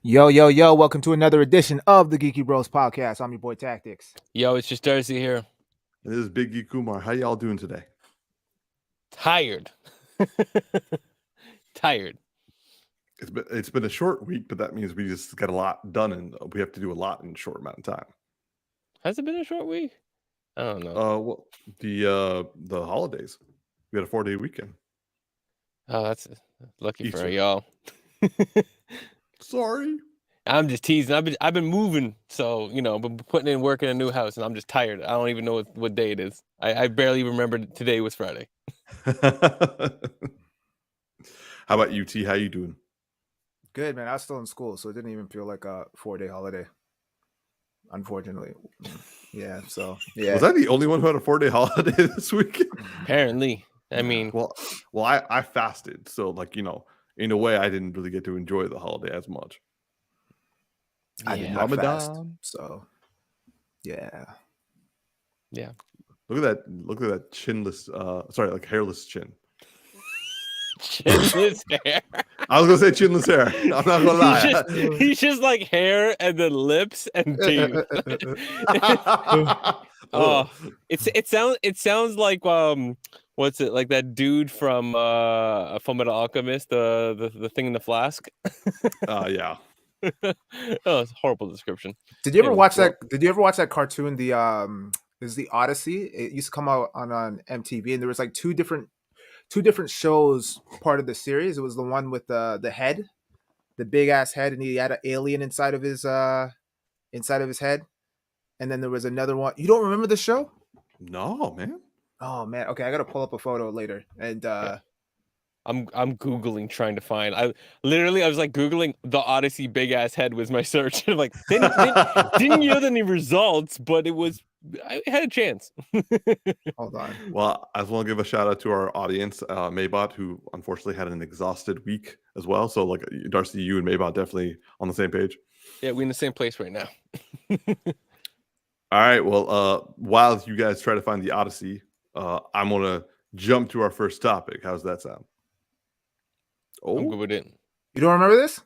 Yo, yo, yo, welcome to another edition of the Geeky Bros Podcast. I'm your boy Tactix. Yo, it's just Darcy here. This is Big Geek Umar. How y'all doing today? Tired. Tired. It's been a short week, but that means we just got a lot done, and we have to do a lot in a short amount of time. Has it been a short week? I don't know. Well, the holidays. We had a 4-day weekend. Oh, that's lucky Easter. for y'all. Sorry. I'm just teasing. I've been moving, so been putting in work in a new house, and I'm just tired. I don't even know what day it is. I barely remember today was Friday. How about you, T? How you doing? Good, man. I was still in school, so it didn't even feel like a 4-day holiday. Unfortunately. Yeah, so yeah. Was I the only one who had a 4-day holiday this weekend? Apparently. I mean, well, I fasted, so in a way, I didn't really get to enjoy the holiday as much. I did not fast, so yeah. Look at that chinless, hairless chin. Chinless hair. I was gonna say chinless hair. I'm not gonna lie. He's just like hair and then lips and teeth. Oh, it sounds like what's it, like that dude from Fullmetal Alchemist, the thing in the flask? Yeah. Oh, it's a horrible description. Did you ever watch that? Did you ever watch that cartoon? Is the Odyssey? It used to come out on MTV, and there was like two different shows part of the series. It was the one with the head, the big ass head, and he had an alien inside of his head. And then there was another one. You don't remember the show? No, man. Oh man. Okay, I gotta pull up a photo later. And I'm Googling trying to find. I was like Googling the Odyssey big ass head was my search. I'm like, didn't yield any results, but I had a chance. Hold on. Well, I just want to give a shout out to our audience, Maybot, who unfortunately had an exhausted week as well. So like Darcy, you and Maybot definitely on the same page. Yeah, we're in the same place right now. All right. Well, while you guys try to find the Odyssey, I'm gonna jump to our first topic. How's that sound? Oh, I'm good with it. You don't remember this?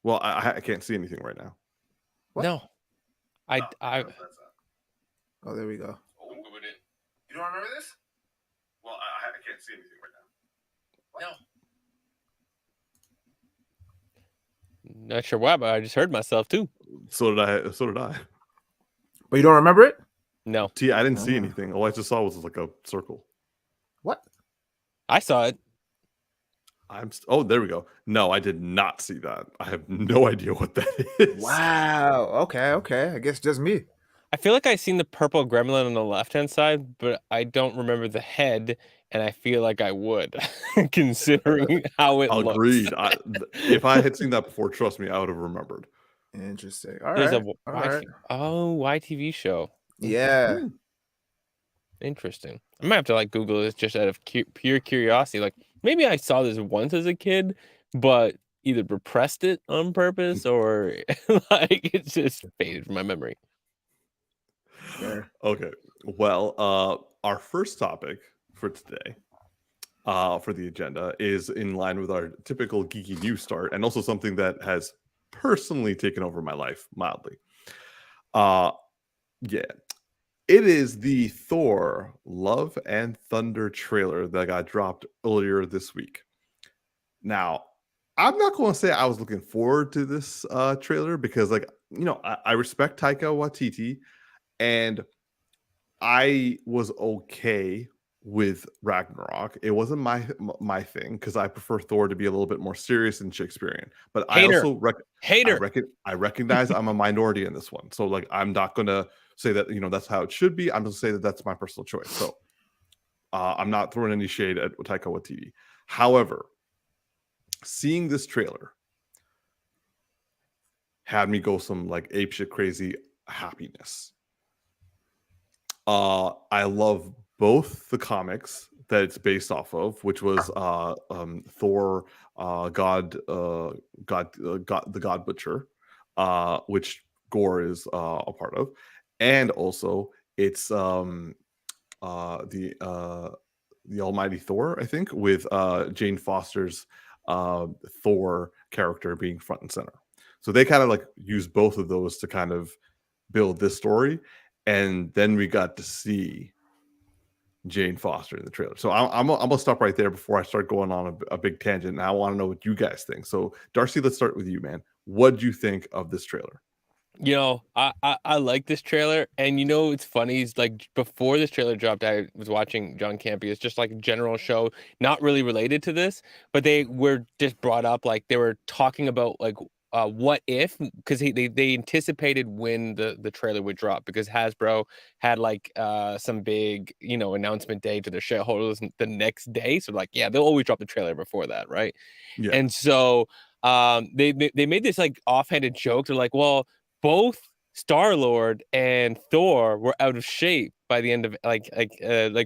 Well, I can't see anything right now. What? No, I. Oh, there we go. Oh, I'm good with it. You don't remember this? Well, I can't see anything right now. What? No. Not sure why, but I just heard myself too. So did I. But you don't remember it? No. T, I didn't see anything. All I just saw was like a circle. What? I saw it. There we go. No, I did not see that. I have no idea what that is. Wow. Okay. I guess just me. I feel like I've seen the purple gremlin on the left-hand side, but I don't remember the head, and I feel like I would, considering how it looks. Agreed. If I had seen that before, trust me, I would have remembered. Interesting. All right. YTV show. Yeah. Interesting. I might have to Google this just out of pure curiosity. Like maybe I saw this once as a kid, but either repressed it on purpose or it's just faded from my memory. Sure. Okay. Well, our first topic for today, for the agenda, is in line with our typical geeky news start, and also something that has personally taken over my life mildly. Yeah. It is the Thor Love and Thunder trailer that got dropped earlier this week. Now, I'm not going to say I was looking forward to this trailer because, I respect Taika Waititi, and I was okay with Ragnarok. It wasn't my thing because I prefer Thor to be a little bit more serious and Shakespearean. But Hater. I also I recognize I'm a minority in this one, so I'm not going to say that that's how it should be. I'm just saying that that's my personal choice. So I'm not throwing any shade at Taika Waititi. However, seeing this trailer had me go some apeshit crazy happiness. I love both the comics that it's based off of, which was Thor, the God Butcher, which Gore is a part of. And also, it's the Almighty Thor, I think, with Jane Foster's Thor character being front and center. So they kind of like use both of those to kind of build this story. And then we got to see Jane Foster in the trailer. So I'm gonna stop right there before I start going on a big tangent. And I want to know what you guys think. So Darcy, let's start with you, man. What do you think of this trailer? You know, I like this trailer, and you know it's funny. It's like before this trailer dropped, I was watching John Campea. Just like a general show, not really related to this, but they were just brought up. Like they were talking about like what if, because they anticipated when the trailer would drop, because Hasbro had like some big announcement day to their shareholders the next day. So like yeah, they'll always drop the trailer before that, right? Yeah. And so they made this like offhanded joke. They're like, well, both Star-Lord and Thor were out of shape by the end of like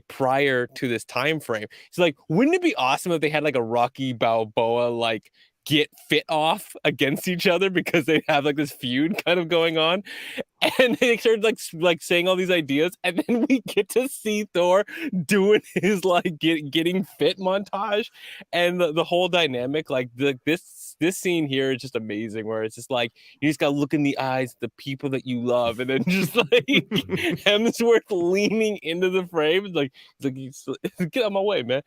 prior to this time frame. So like, wouldn't it be awesome if they had like a Rocky Balboa like get fit off against each other, because they have like this feud kind of going on? And they started like saying all these ideas, and then we get to see Thor doing his like getting fit montage, and the whole dynamic, like this scene here is just amazing, where it's just like you just gotta look in the eyes of the people that you love, and then just like Hemsworth leaning into the frame, he's like get out of my way, man.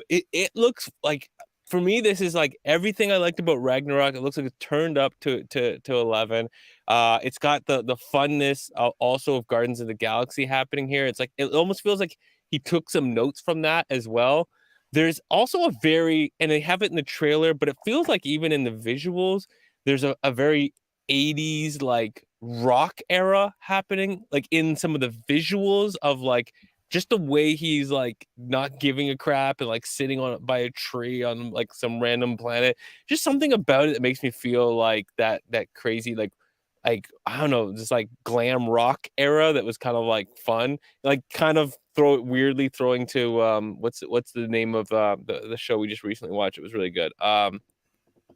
It looks like, for me, this is like everything I liked about Ragnarok. It looks like it's turned up to 11. It's got the funness also of Guardians of the Galaxy happening here. It's like it almost feels like he took some notes from that as well. There's also a very, and they have it in the trailer, but it feels like even in the visuals, there's a very 80s like rock era happening, like in some of the visuals of like just the way he's like not giving a crap and like sitting on by a tree on like some random planet. Just something about it that makes me feel like that crazy like I don't know, just like glam rock era that was kind of like fun, like kind of weirdly throwing to what's the name of the show we just recently watched? It was really good.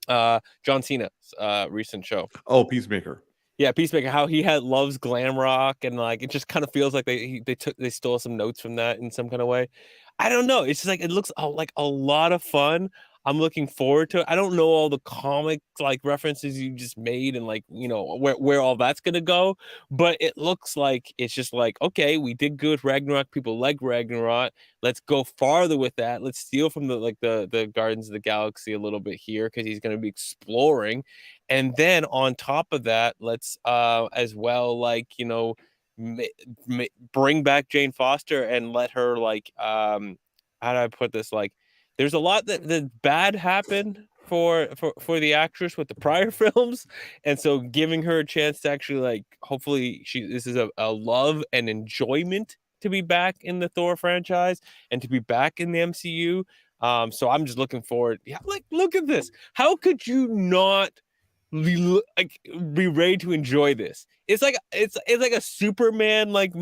John Cena's recent show. Oh, Peacemaker. Yeah, Peacemaker. How he loves glam rock, and like it just kind of feels like they stole some notes from that in some kind of way. I don't know. It's just like it looks like a lot of fun. I'm looking forward to it. I don't know all the comic like references you just made, and like where all that's gonna go, but it looks like it's just like, okay, we did good with Ragnarok. People like Ragnarok. Let's go farther with that. Let's steal from the Guardians of the Galaxy a little bit here, because he's gonna be exploring. And then on top of that, let's as well, like, bring back Jane Foster and let her like how do I put this, like there's a lot that bad happened for the actress with the prior films, and so giving her a chance to actually like hopefully this is a love and enjoyment to be back in the Thor franchise and to be back in the MCU. So I'm just looking forward. Yeah, like look at this. How could you not be ready to enjoy this? It's like a Superman like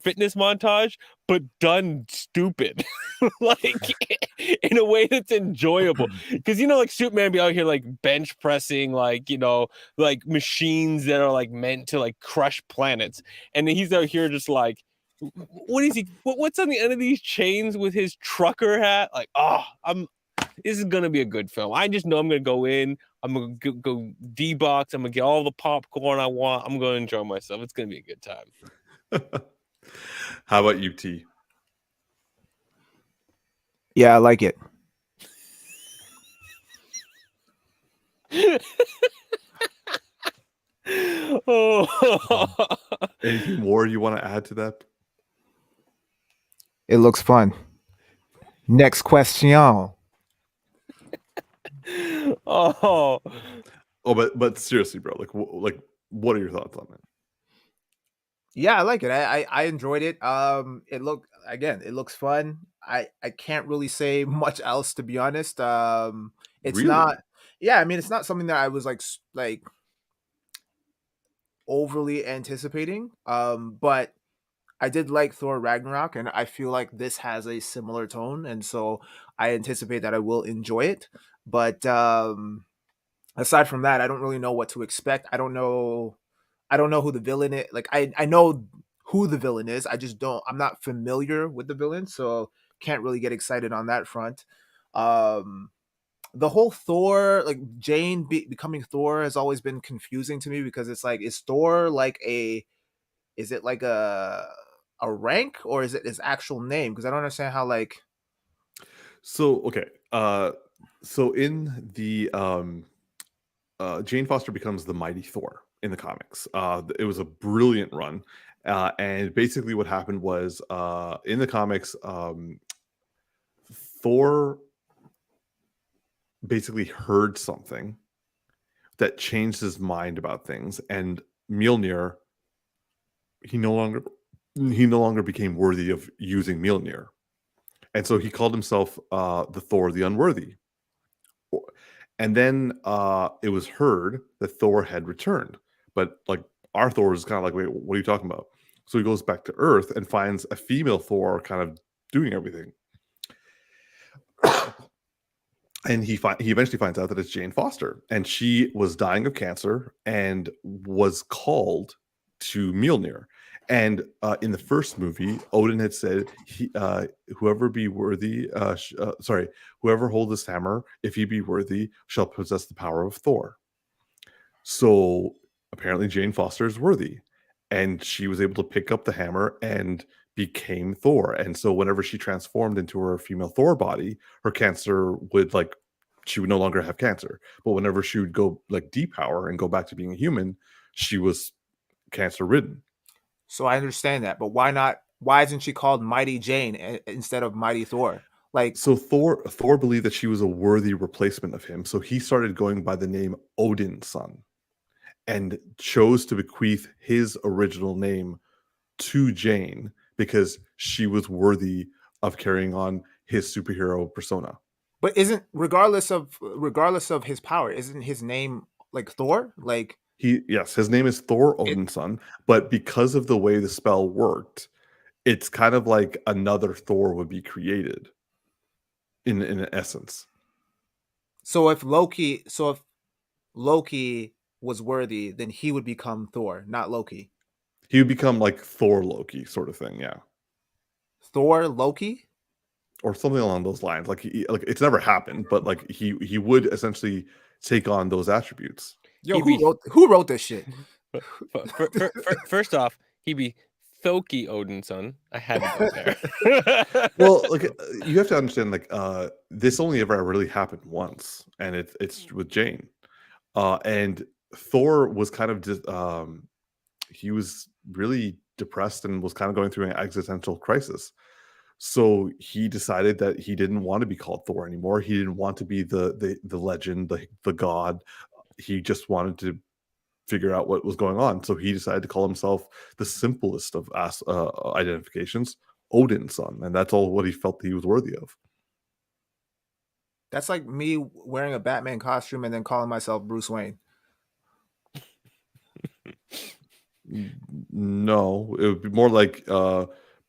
fitness montage, but done stupid, like in a way that's enjoyable. Because like Superman be out here like bench pressing like like machines that are like meant to like crush planets, and then he's out here just like, what is he? What's on the end of these chains with his trucker hat? Like, this is gonna be a good film. I just know I'm gonna go in. I'm gonna go D-box. I'm gonna get all the popcorn I want. I'm gonna enjoy myself. It's gonna be a good time. How about you, T? Yeah, I like it. Anything more you want to add to that? It looks fun. Next question. But seriously, bro, like what are your thoughts on it? Yeah, I like it. I enjoyed it. It looks fun. I can't really say much else, to be honest. It's Really? not. Yeah, I mean, it's not something that I was like overly anticipating. But I did like Thor Ragnarok, and I feel like this has a similar tone, and so I anticipate that I will enjoy it. But aside from that, I don't really know what to expect. I don't know who the villain is. Like I know who the villain is. I'm not familiar with the villain, so can't really get excited on that front. the whole Thor, like Jane becoming Thor, has always been confusing to me because it's like, is Thor like is it like a rank, or is it his actual name? Because I don't understand how, like. So okay, so in the Jane Foster becomes the Mighty Thor in the comics. It was a brilliant run, and basically what happened was in the comics, Thor basically heard something that changed his mind about things, and Mjolnir, he no longer became worthy of using Mjolnir, and so he called himself the Thor the Unworthy. And then it was heard that Thor had returned, but like our Thor is kind of like, wait, what are you talking about? So he goes back to Earth and finds a female Thor kind of doing everything. And he eventually finds out that it's Jane Foster, and she was dying of cancer and was called to Mjolnir. And in the first movie, Odin had said, "Whoever be worthy, whoever hold this hammer, if he be worthy, shall possess the power of Thor." So apparently, Jane Foster is worthy, and she was able to pick up the hammer and became Thor. And so whenever she transformed into her female Thor body, her cancer would she would no longer have cancer. But whenever she would go like depower and go back to being a human, she was cancer ridden. So I understand that, but why not? Why isn't she called Mighty Jane instead of Mighty Thor? Like, so Thor believed that she was a worthy replacement of him, so he started going by the name Odin's son, and chose to bequeath his original name to Jane because she was worthy of carrying on his superhero persona. but isn't regardless of his power, isn't his name like Thor? Like, His name is Thor Odin's son, but because of the way the spell worked, it's kind of like another Thor would be created in essence. so if Loki was worthy, then he would become Thor, not Loki. He would become like Thor Loki sort of thing, yeah. Thor Loki? Or something along those lines. Like it's never happened, but like he would essentially take on those attributes. Yo, who wrote this shit? First off, he'd be Thoki Odin's son. I had to go there. Well, like you have to understand, like this only ever really happened once, and it's with Jane. And Thor was kind of just he was really depressed and was kind of going through an existential crisis. So he decided that he didn't want to be called Thor anymore. He didn't want to be the legend, the god. He just wanted to figure out what was going on. So he decided to call himself the simplest of identifications, Odin's son, and that's all what he felt he was worthy of. That's like me wearing a Batman costume and then calling myself Bruce Wayne. No, it would be more like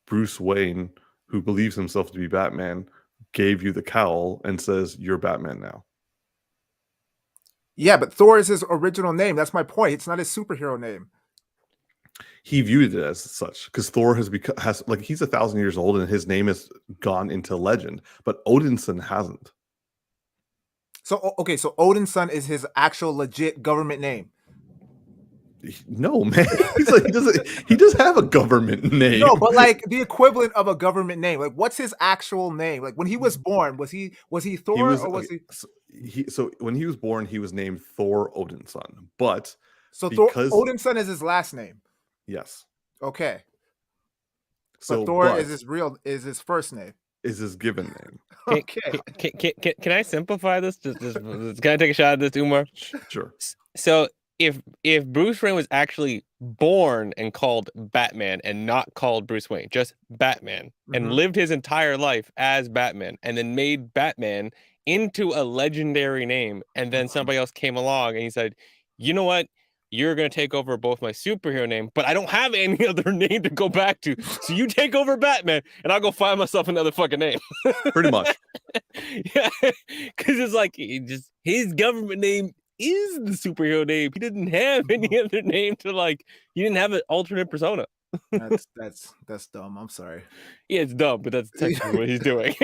Bruce Wayne, who believes himself to be Batman, gave you the cowl and says, "You're Batman now." Yeah, but Thor is his original name. That's my point. It's not his superhero name. He viewed it as such because Thor has he's 1,000 years old and his name has gone into legend, but Odinson hasn't. So okay, so Odin's son is his actual legit government name. No, man. He does have a government name. No, but like the equivalent of a government name. Like, what's his actual name? Like, when he was born, was he Thor or was he? So when he was born, he was named Thor Odin's son. But so Thor Odin's son is his last name. Yes. Okay. So but Thor is his first name. Is his given name. Okay. Can I simplify this? Just can I take a shot at this, Umar? Sure. So if Bruce Wayne was actually born and called Batman and not called Bruce Wayne, just Batman, and lived his entire life as Batman, and then made Batman into a legendary name, and then somebody else came along and he said, "You know what? You're going to take over both my superhero name, but I don't have any other name to go back to. So you take over Batman and I'll go find myself another fucking name." Pretty much. Yeah, because it's like his government name is the superhero name. He didn't have any other name he didn't have an alternate persona. That's dumb. I'm sorry. Yeah, it's dumb, but that's technically what he's doing.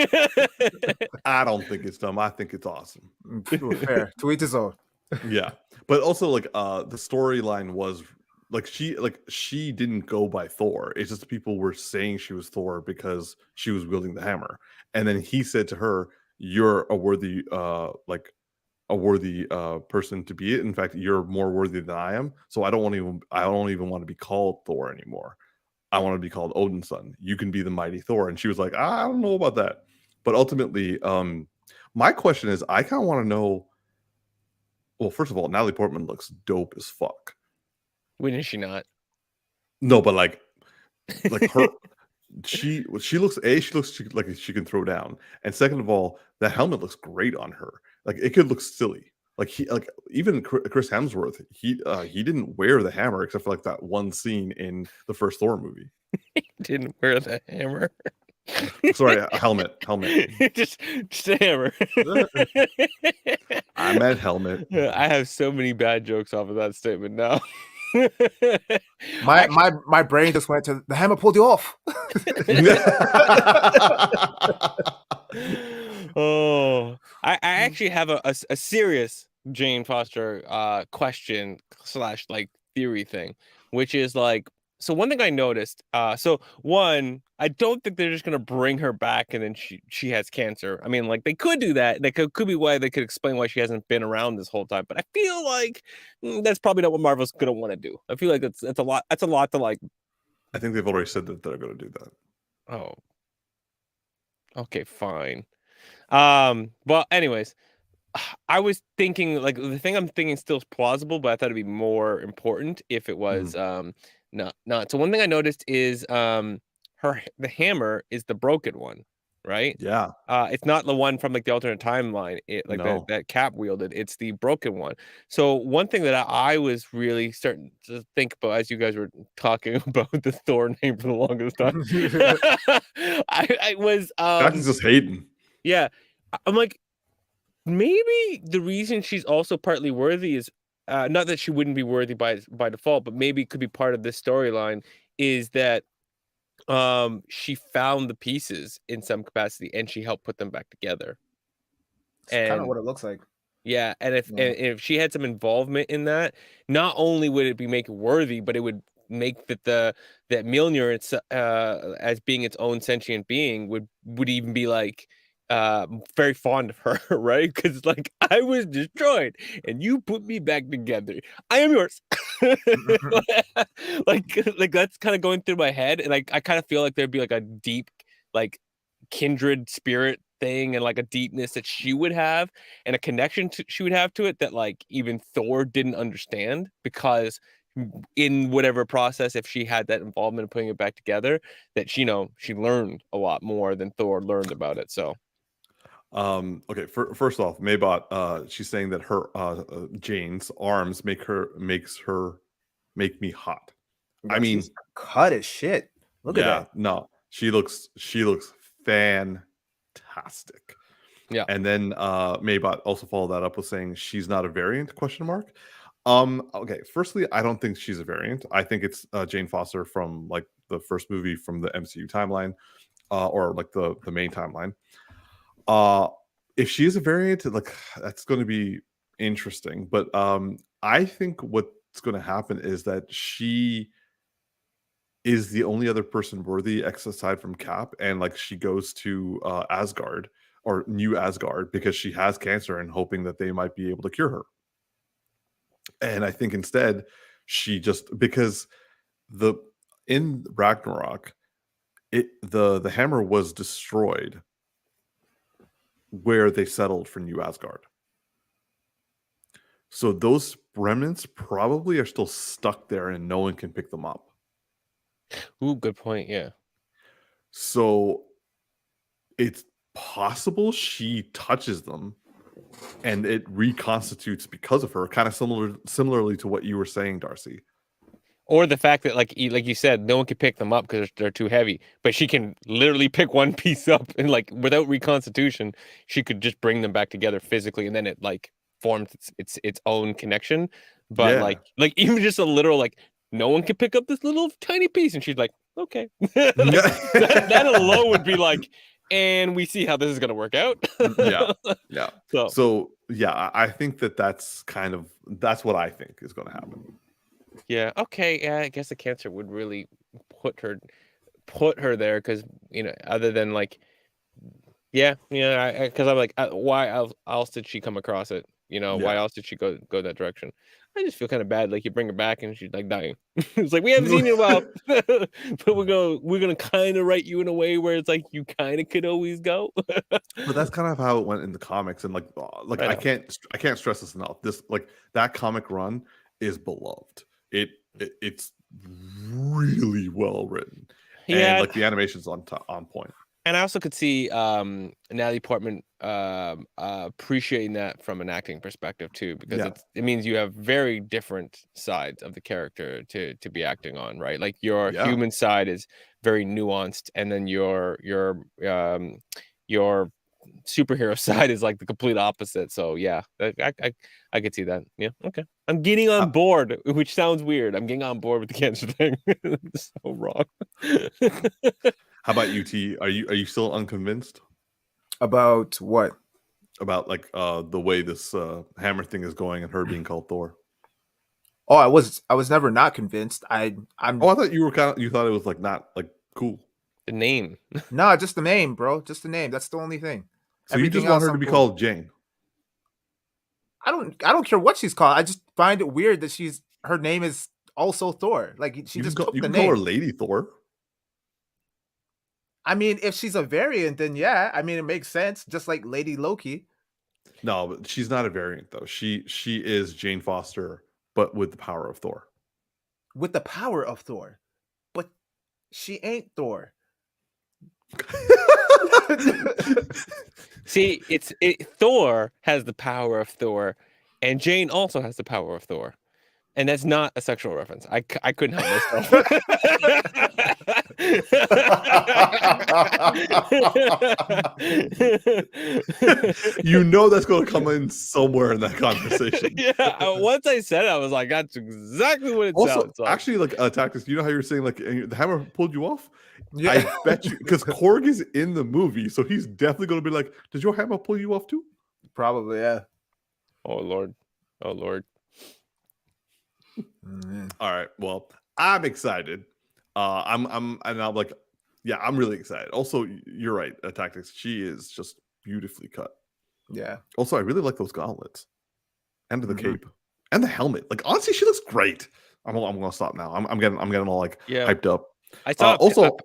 I don't think it's dumb. I think it's awesome. Fair. To each his own. Yeah, but also like the storyline was like she didn't go by Thor. It's just people were saying she was Thor because she was wielding the hammer, and then he said to her, "You're a worthy person to be it. In fact, you're more worthy than I am. So I don't even want to be called Thor anymore. I want to be called Odin's son. You can be the mighty Thor." And she was like, I don't know about that. But ultimately, my question is, I kind of want to know. Well, first of all, Natalie Portman looks dope as fuck. When is she not? No, but like her, she looks like she can throw down, and second of all, that helmet looks great on her. Like it could look silly. Like even Chris Hemsworth, he didn't wear the hammer except for like that one scene in the first Thor movie. He didn't wear the hammer. Sorry, a helmet. just a hammer. I meant helmet. I have so many bad jokes off of that statement now. My brain just went to the hammer pulled you off. Oh, I actually have a serious Jane Foster question / like theory thing, which is like, so one thing I noticed, so one, I don't think they're just gonna bring her back and then she has cancer. I mean, like they could do that. That could be why they could explain why she hasn't been around this whole time. But I feel like that's probably not what Marvel's gonna want to do. I feel like that's a lot. That's a lot to like. I think they've already said that they're going to do that. Oh, okay, fine. Well, anyways, I was thinking like the thing I'm thinking still is plausible, but I thought it'd be more important if it was not. So one thing I noticed is the hammer is the broken one, right? Yeah. It's not the one from like the alternate timeline. That Cap wielded. It's the broken one. So one thing that I was really starting to think about as you guys were talking about the Thor name for the longest time, I was Jackson's just hating. Yeah, I'm like, maybe the reason she's also partly worthy is not that she wouldn't be worthy by default, but maybe it could be part of this storyline is that she found the pieces in some capacity and she helped put them back together. It's kind of what it looks like. Yeah, and if she had some involvement in that, not only would it be make it worthy, but it would make that Mjolnir as being its own sentient being would even be like very fond of her, right? Because like I was destroyed and you put me back together. I am yours. like that's kind of going through my head, and I kind of feel like there'd be like a deep like kindred spirit thing and like a deepness that she would have and a connection she would have to it that like even Thor didn't understand, because in whatever process, if she had that involvement in putting it back together, that she learned a lot more than Thor learned about it. So okay, first off, Maybot, she's saying that her Jane's arms make me hot. I mean, she's cut as shit. Look at that. No, she looks fantastic. Yeah. And then Maybot also followed that up with saying she's not a variant ? Okay, firstly, I don't think she's a variant. I think it's Jane Foster from like the first movie from the MCU timeline, or like the main timeline. If she is a variant, like that's going to be interesting. But I think what's going to happen is that she is the only other person worthy aside from Cap, and like she goes to Asgard or New Asgard because she has cancer and hoping that they might be able to cure her. And I think instead she just, because in Ragnarok, the hammer was destroyed where they settled for New Asgard. So those remnants probably are still stuck there and no one can pick them up. Ooh, good point. Yeah. So it's possible she touches them and it reconstitutes because of her, kind of similarly to what you were saying, Darcy. Or the fact that, like you said, no one can pick them up because they're too heavy, but she can literally pick one piece up and like without reconstitution, she could just bring them back together physically, and then it like forms its own connection. But like even just a literal like no one can pick up this little tiny piece. And she's like, okay. that alone would be like, and we see how this is going to work out. Yeah. So yeah, I think that's what I think is going to happen. Yeah. Okay. Yeah. I guess the cancer would really put her there because, other than like, yeah. Because I'm like, why else did she come across it? Why else did she go that direction? I just feel kind of bad. Like you bring her back and she's like dying. It's like we haven't seen you in a while, but we're gonna kind of write you in a way where it's like you kind of could always go. But that's kind of how it went in the comics, and I can't stress this enough. This that comic run is beloved. It's really well written, and the animation's on point. And I also could see Natalie Portman appreciating that from an acting perspective too, because it means you have very different sides of the character to be acting on, right? Like your human side is very nuanced, and then your superhero side is like the complete opposite. So yeah, I could see that. Yeah, okay. I'm getting on board, which sounds weird. I'm getting on board with the cancer thing. It's so wrong. How about you, T? Are you still unconvinced about what? About the way this hammer thing is going and her being called Thor? Oh, I was never not convinced. I thought you thought it was not cool. The name. No, just the name, bro. Just the name. That's the only thing. So you just want her to be called Jane? I don't care what she's called. I just find it weird that her name is also Thor. Like she just took the name. You can call her Lady Thor. I mean, if she's a variant, then yeah. I mean, it makes sense. Just like Lady Loki. No, but she's not a variant though. She is Jane Foster, but with the power of Thor. With the power of Thor, but she ain't Thor. See, Thor has the power of Thor, and Jane also has the power of Thor, and that's not a sexual reference. I couldn't help myself. That's going to come in somewhere in that conversation. Once I said it, I was like, that's exactly what it sounds like. Actually, Tactix, you know how you're saying the hammer pulled you off? Yeah. I bet you, because Korg is in the movie, so he's definitely going to be like, did your hammer pull you off too? Probably, yeah. Oh Lord. Mm-hmm. All right, well, I'm excited. I'm really excited. Also, you're right, Tactix. She is just beautifully cut. Yeah. Also, I really like those gauntlets and the cape and the helmet. Like honestly, she looks great. I'm gonna stop now. I'm getting all hyped up. I saw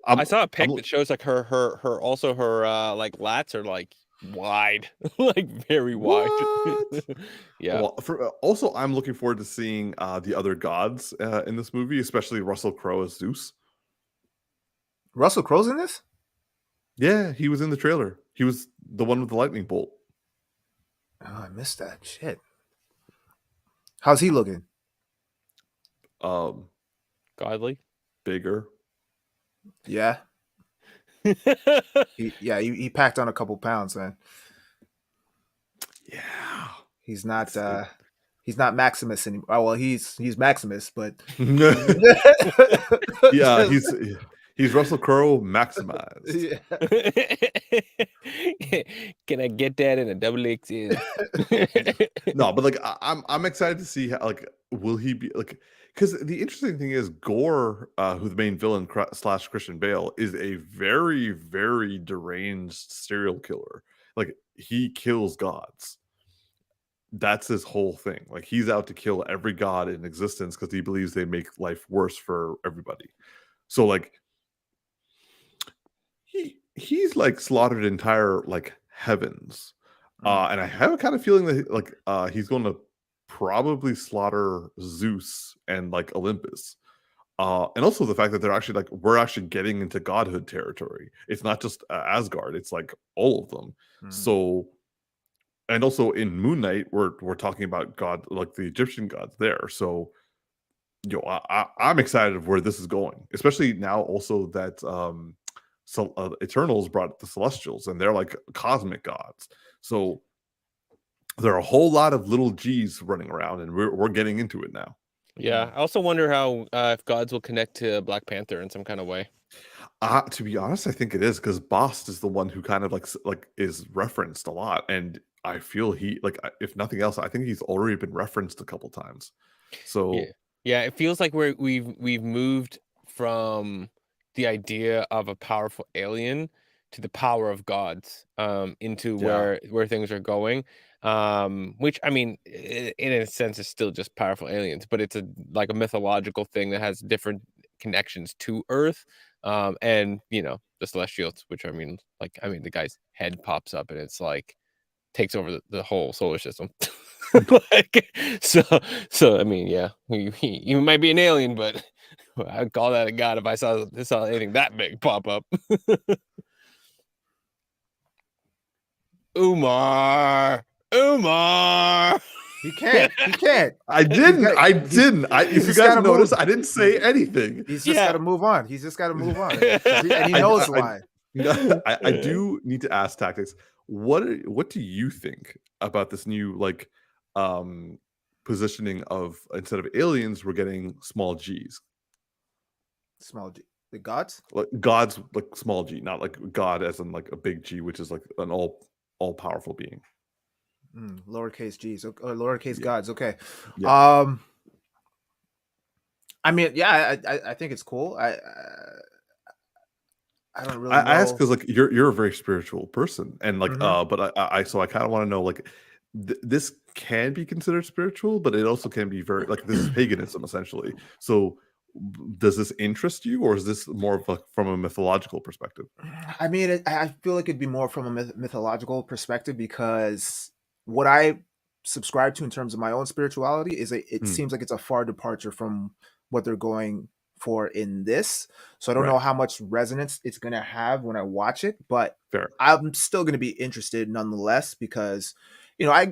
I saw a pic that shows her lats are wide, very wide. Yeah. Well, also, I'm looking forward to seeing the other gods in this movie, especially Russell Crowe as Zeus. Russell Crowe's in this? Yeah, he was in the trailer. He was the one with the lightning bolt. Oh, I missed that. Shit. How's he looking? Godly. Bigger. Yeah. He packed on a couple pounds, man. Yeah. He's not Maximus anymore. Oh, well, he's Maximus, but yeah, he's Russell Crowe maximized. Yeah. Can I get that in a XXL? No, but I'm excited to see how will he be because the interesting thing is Gore, who the main villain / Christian Bale, is a very, very deranged serial killer. He kills gods. That's his whole thing. He's out to kill every god in existence because he believes they make life worse for everybody. So he's slaughtered entire heavens. And I have a kind of feeling that he's going to probably slaughter Zeus and Olympus. And also the fact that they're actually we're actually getting into godhood territory. It's not just Asgard, it's all of them. So, and also in Moon Knight, we're talking about God, the Egyptian gods there. So I'm excited of where this is going, especially now also that Eternals brought the Celestials, and they're cosmic gods. So there are a whole lot of little G's running around, and we're getting into it now. Yeah, I also wonder how if gods will connect to Black Panther in some kind of way. To be honest, I think it is because Bost is the one who kind of like is referenced a lot, and I feel he like if nothing else, I think he's already been referenced a couple times. So Yeah, it feels like we've moved from the idea of a powerful alien to the power of gods into yeah, where things are going. Which I mean, in a sense, is still just powerful aliens, but it's like a mythological thing that has different connections to Earth. And the Celestials, which I mean, the guy's head pops up and it's like takes over the whole solar system. like so I mean, yeah, you might be an alien, but I'd call that a god if I saw anything that big pop up. Umar. He can't. I didn't. I He's didn't. If you just guys gotta notice, move. I didn't say anything. He's just got to move on. He's just got to move on, and he I, knows I, why. I do need to ask Tactix. What do you think about this new positioning of instead of aliens, we're getting small G's, Small G, the gods. like gods, like small G, not like God as in like a big G, which is like an all powerful being. Lowercase g's or lowercase gods. Okay. Yeah. I mean, yeah, I think it's cool. I don't really know. I ask because like you're a very spiritual person, and like Mhm. but I so I kind of want to know like this can be considered spiritual, but it also can be very like this is paganism essentially. So does this interest you, or is this more of from a mythological perspective? I mean, I feel like it'd be more from a mythological perspective because what I subscribe to in terms of my own spirituality is it Hmm, seems like it's a far departure from what they're going for in this. So I don't right, know how much resonance it's going to have when I watch it, but fair. I'm still going to be interested nonetheless because I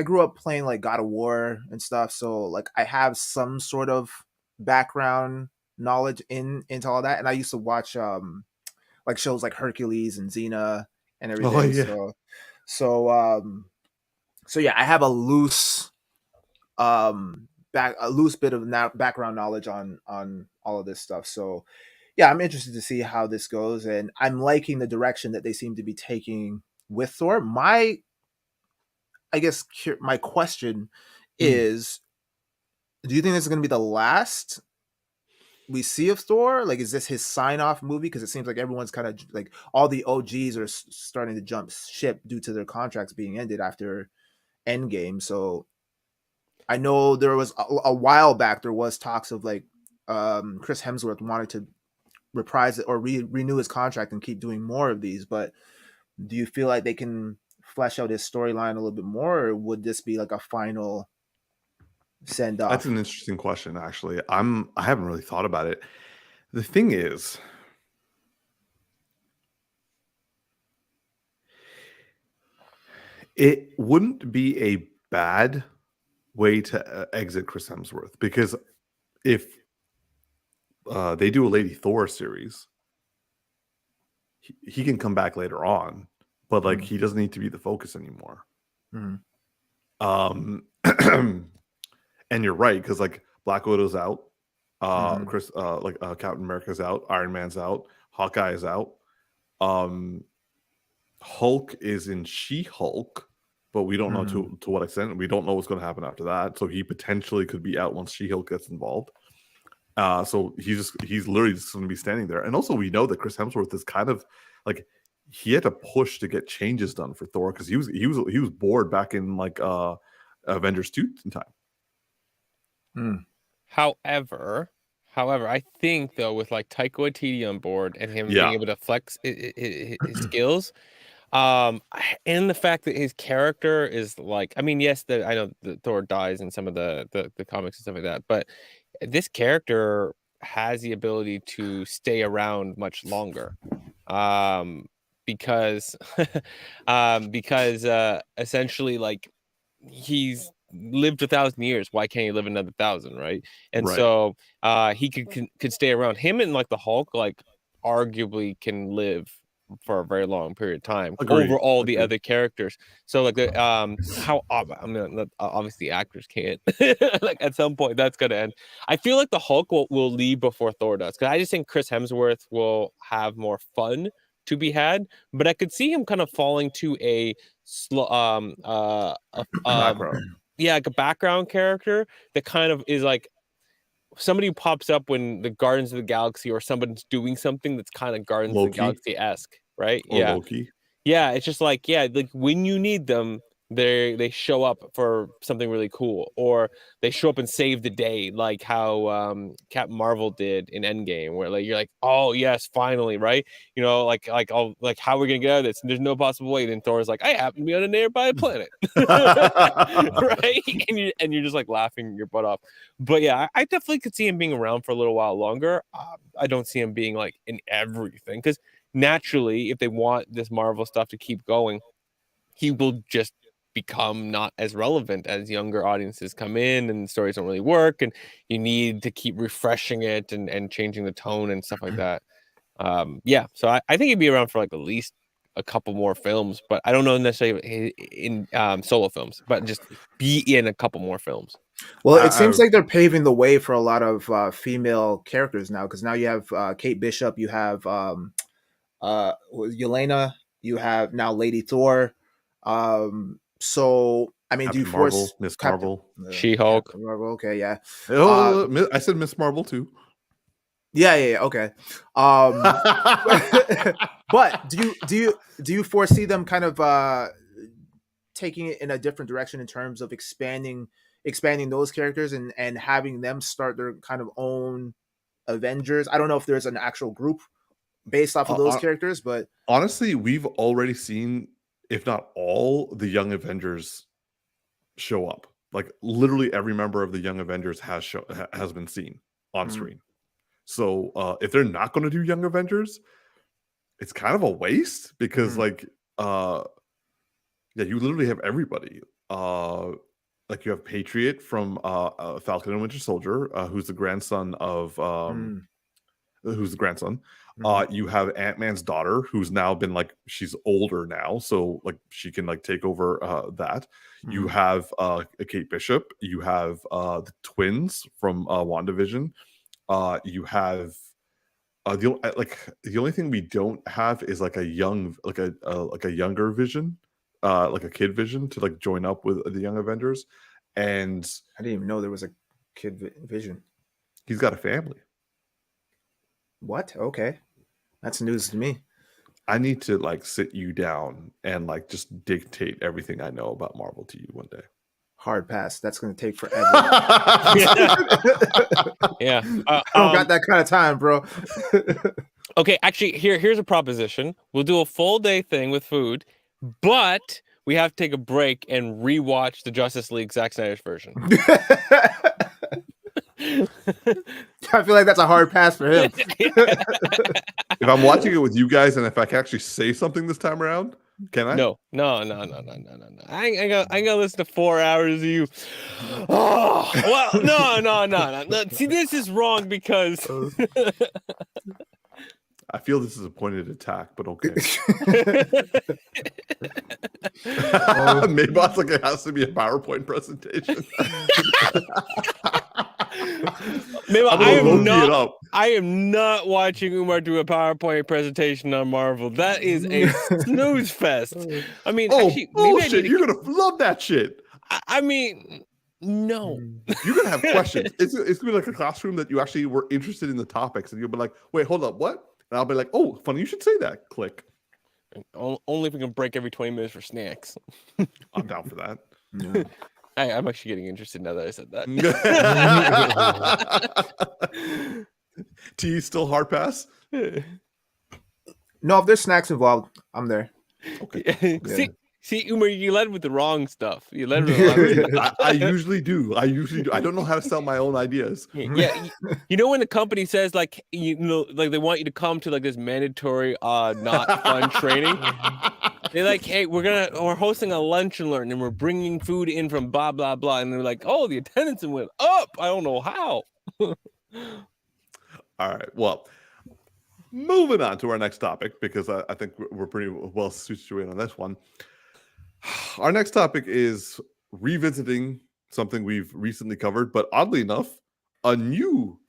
grew up playing like God of War and stuff, so like I have some sort of background knowledge into all that, and I used to watch like shows like Hercules and Xena and Oh everything. yeah, So so yeah, I have a loose bit of background knowledge on all of this stuff. So yeah, I'm interested to see how this goes, and I'm liking the direction that they seem to be taking with Thor. I guess my question Hmm. is, do you think this is going to be the last we see of Thor? Like, is this his sign off movie? Because it seems like everyone's kind of like all the OGs are starting to jump ship due to their contracts being ended after Endgame. So I know there was a while back there was talks of like Chris Hemsworth wanted to reprise it or renew his contract and keep doing more of these. But do you feel like they can flesh out his storyline a little bit more, or would this be like a final send That's off? an interesting question. Actually, I haven't really thought about it. The thing is, it wouldn't be a bad way to exit Chris Hemsworth because if they do a Lady Thor series, he can come back later on, but like Mm-hmm. he doesn't need to be the focus anymore. Mm-hmm. Um, and you're right because like Black Widow's out, Mm-hmm. Captain America's out, Iron Man's out, Hawkeye is out. Um, Hulk is in She-Hulk, but we don't know Mm-hmm. to what extent. We don't know what's going to happen after that. So he potentially could be out once She-Hulk gets involved. So he's literally just going to be standing there. And also we know that Chris Hemsworth is kind of like he had to push to get changes done for Thor because he was bored back in like Avengers 2 time. Mm. However, I think though with like Taika Waititi on board and him being Yeah, able to flex his skills, and the fact that his character is like, I mean, yes, I know that Thor dies in some of the comics and stuff like that, but this character has the ability to stay around much longer, um, because essentially like he's lived 1,000 years. Why can't he live another 1,000, right? And right. so he could stay around. Him and like the Hulk, like arguably can live for a very long period of time Agreed. over all the other characters. So like the how I mean obviously actors can't like at some point that's gonna end. I feel like the Hulk will leave before Thor does, because I just think Chris Hemsworth will have more fun to be had, but I could see him kind of falling to a Background. yeah, like a background character that kind of is like somebody who pops up when the Guardians of the Galaxy or somebody's doing something that's kind of Guardians of the Galaxy-esque, right? Or Loki. Yeah, it's just like, yeah, like when you need them, they show up for something really cool, or they show up and save the day, like how Captain Marvel did in Endgame, where like you're like, oh yes, finally, right? You know, like how are we gonna get out of this? And there's no possible way. Then Thor's like, I happen to be on a nearby planet, right? And you're just like laughing your butt off. But yeah, I definitely could see him being around for a little while longer. I don't see him being like in everything, because naturally, if they want this Marvel stuff to keep going, he will just become not as relevant as younger audiences come in and stories don't really work, and you need to keep refreshing it and changing the tone and stuff like that. Yeah, so I think he'd be around for like at least a couple more films, but I don't know necessarily in solo films, but just be in a couple more films. Well, it seems like they're paving the way for a lot of female characters now, because now you have Kate Bishop, you have Yelena, you have now Lady Thor. So I mean, Captain do you force Marvel, Miss Marvel, She-Hulk? Marvel, okay, yeah. Oh, I said Miss Marvel too. Yeah, okay. But do you foresee them kind of taking it in a different direction in terms of expanding those characters and having them start their kind of own Avengers? I don't know if there's an actual group based off of those characters, but honestly, we've already seen, if not all, the Young Avengers show up. Like literally every member of the Young Avengers has been seen on screen. So if they're not going to do Young Avengers, it's kind of a waste, because like yeah, you literally have everybody. Like you have Patriot from Falcon and Winter Soldier, who's the grandson of you have Ant-Man's daughter, who's now been like, she's older now, so like she can like take over that. You have Kate Bishop. You have the twins from WandaVision. You have the only thing we don't have is like a younger Vision, like a kid Vision to like join up with the Young Avengers. And I didn't even know there was a kid Vision. He's got a family. What? Okay, that's news to me. I need to like sit you down and like just dictate everything I know about Marvel to you one day. Hard pass. That's going to take forever. Yeah, I don't got that kind of time, bro. Okay, actually, here's a proposition. We'll do a full day thing with food, but we have to take a break and rewatch the Justice League Zack Snyder's version. I feel like that's a hard pass for him. If I'm watching it with you guys, and if I can actually say something this time around, can I? No. I ain't gonna listen to 4 hours of you. Oh, well, no. See, this is wrong because I feel this is a pointed attack, but okay. Maybe it's like it has to be a PowerPoint presentation. Maybe I am not watching Umar do a PowerPoint presentation on Marvel. That is a snooze fest. I mean, actually, bullshit. You're gonna love that shit. I mean, no. You're gonna have questions. It's gonna be like a classroom that you actually were interested in the topics, and you'll be like, "Wait, hold up, what?" And I'll be like, "Oh, funny, you should say that." Click. Only if we can break every 20 minutes for snacks. I'm down for that. Yeah. I'm actually getting interested now that I said that. T still hard pass? No, if there's snacks involved, I'm there. Okay. Yeah. See, Umar, you led with the wrong stuff. You led with the wrong stuff. I usually do. I don't know how to sell my own ideas. Yeah, you know when the company says like like they want you to come to like this mandatory not fun training. They're like, hey, we're hosting a lunch and learn, and we're bringing food in from blah blah blah, and they're like, oh, the attendance went up. I don't know how. All right. Well, moving on to our next topic, because I think we're pretty well situated on this one. Our next topic is revisiting something we've recently covered, but oddly enough, a new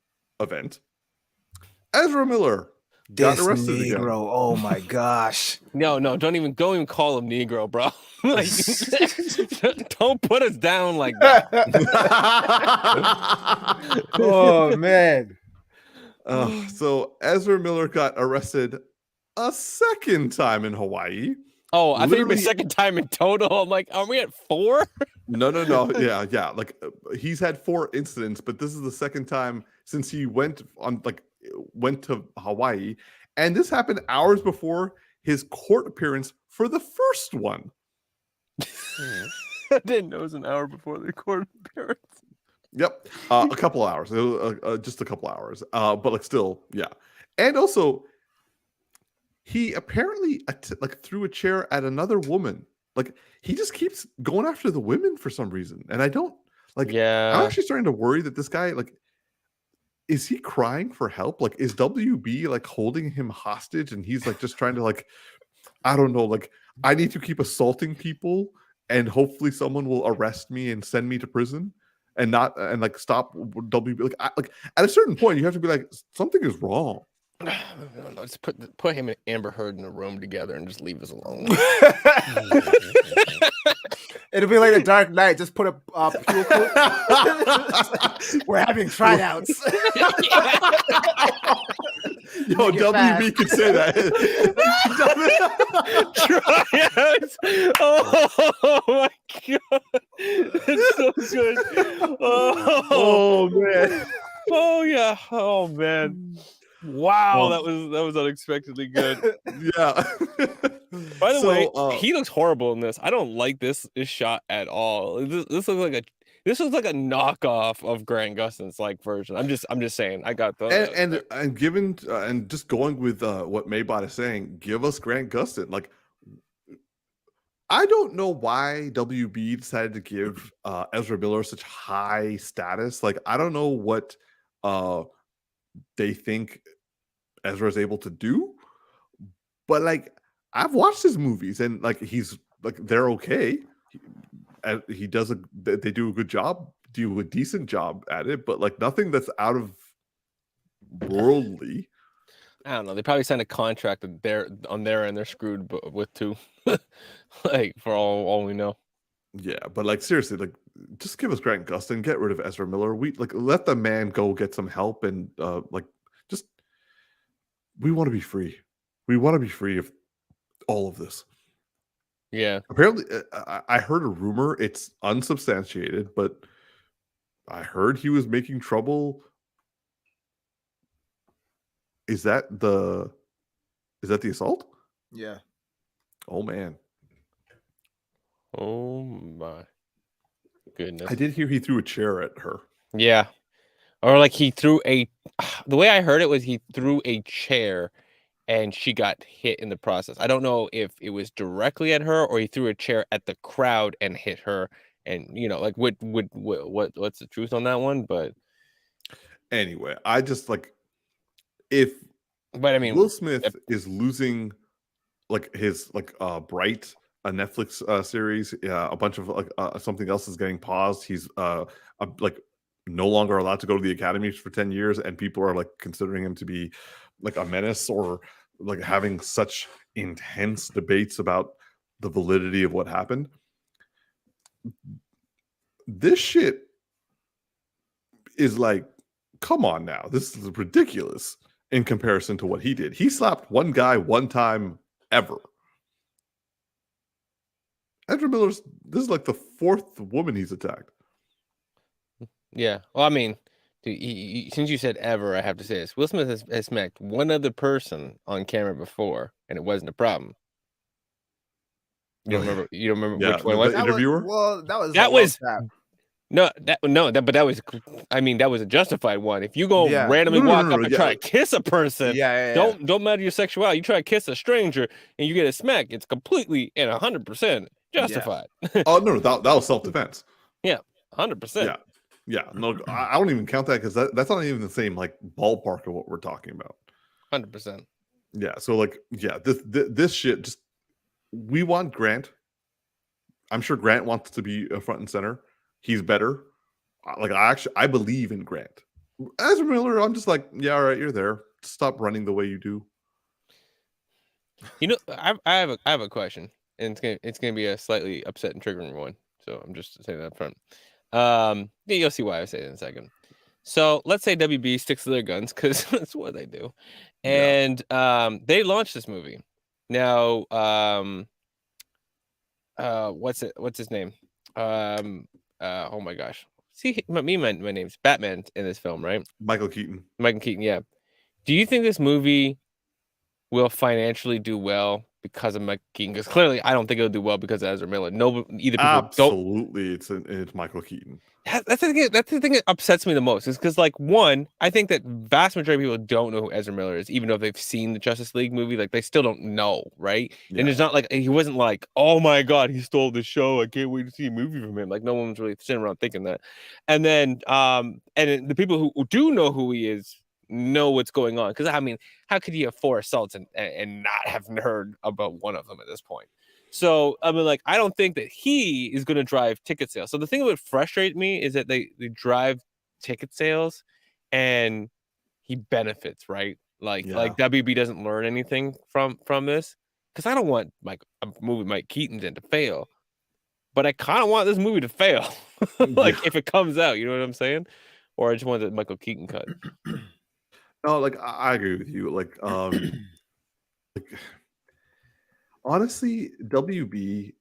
event. Ezra Miller got This arrested again. Negro, oh my gosh. No, don't even call him Negro, bro. Like, don't put us down like that. Oh man. So Ezra Miller got arrested a second time in Hawaii. Oh, I think Literally- my second time in total. I'm like, are we at 4? No. Yeah. Like he's had 4 incidents, but this is the second time since he went to Hawaii, and this happened hours before his court appearance for the first one. I didn't know it was an hour before the court appearance. Yep, a couple hours. It was, just a couple hours. But like still, yeah. And also, he apparently threw a chair at another woman. Like he just keeps going after the women for some reason, and I don't like. Yeah, I'm actually starting to worry that this guy is he crying for help? Like, is WB like holding him hostage, and he's like just trying to I don't know, I need to keep assaulting people, and hopefully someone will arrest me and send me to prison, and stop WB. Like at a certain point, you have to be like, something is wrong. Let's put him and Amber Heard in a room together and just leave us alone. It'll be like a Dark Knight. Just put a fuel coat. We're having tryouts. Yo, WB could say that. Tryouts. Oh my god, it's so good. Oh man. Oh yeah. Oh man. Wow, that was unexpectedly good. Yeah. By the way, he looks horrible in this. I don't like this shot at all. This looks like a knockoff of Grant Gustin's version. I'm just saying. I got the and given and just going with what Maybot is saying, give us Grant Gustin. Like, I don't know why WB decided to give Ezra Miller such high status. Like, I don't know what they think Ezra is able to do, but I've watched his movies, and he's they're okay. He does they do a good job, do a decent job at it, but nothing that's out of worldly. I don't know. They probably signed a contract that they're on their end. They're screwed with too. For all we know. Yeah, but seriously, just give us Grant Gustin, get rid of Ezra Miller. We let the man go get some help, and just we want to be free. We want to be free of all of this. Yeah. Apparently, I heard a rumor. It's unsubstantiated, but I heard he was making trouble. Is that the assault? Yeah. Oh man. Oh my goodness. I did hear he threw a chair at her. Yeah. Or he threw the way I heard it was he threw a chair and she got hit in the process. I don't know if it was directly at her or he threw a chair at the crowd and hit her. And what's the truth on that one? But anyway, I just but I mean, Will Smith is losing his Bright, a Netflix series. A bunch of something else is getting paused. He's no longer allowed to go to the academies for 10 years, and people are considering him to be a menace, or having such intense debates about the validity of what happened. This shit is come on now. This is ridiculous in comparison to what he did. He slapped one guy one time ever. Ezra Miller's, this is the 4th woman he's attacked. Yeah. Well, I mean, since you said ever, I have to say this. Will Smith has smacked one other person on camera before, and it wasn't a problem. You don't remember? You don't remember which one it was? The interviewer? That was that was. I mean, that was a justified one. If you go randomly walk up and try to kiss a person, don't matter your sexuality. You try to kiss a stranger and you get a smack. It's completely and 100% justified. Oh no, that was self-defense. Yeah, 100%. Yeah, no, I don't even count that because that's not even the same ballpark of what we're talking about. 100%. Yeah. So like, yeah, this shit just, we want Grant. I'm sure Grant wants to be a front and center. He's better. Like I believe in Grant. Ezra Miller, I'm just like, yeah, all right, you're there. Stop running the way you do. You know, I have a question, and it's gonna be a slightly upset and triggering one. So I'm just saying that up front. Yeah, you'll see why I say it in a second. So let's say WB sticks to their guns because that's what they do, Yeah. and they launched this movie. Now, what's his name? Oh my gosh, see, my name's Batman in this film, right? Michael Keaton. Michael Keaton, yeah. Do you think this movie will financially do well because of Michael Keaton? Because clearly, I don't think it'll do well because of Ezra Miller. No, either people don't. Absolutely, it's Michael Keaton. That's the thing. That's the thing that upsets me the most. Is because, like, one, I think that vast majority of people don't know who Ezra Miller is, even though they've seen the Justice League movie. Like, they still don't know, right? Yeah. And it's not like he wasn't like, oh my god, he stole the show. I can't wait to see a movie from him. Like, no one's really sitting around thinking that. And then, the people who do know who he is know what's going on. Because I mean, how could you have 4 assaults and not have heard about one of them at this point? So I mean, like, I don't think that he is going to drive ticket sales. So the thing that would frustrate me is that they drive ticket sales, and he benefits, right? Like WB doesn't learn anything from this, because I don't want a movie Mike Keaton's in to fail, but I kind of want this movie to fail, like if it comes out, you know what I'm saying? Or I just want the Michael Keaton cut. No, like I agree with you. Like, honestly, WB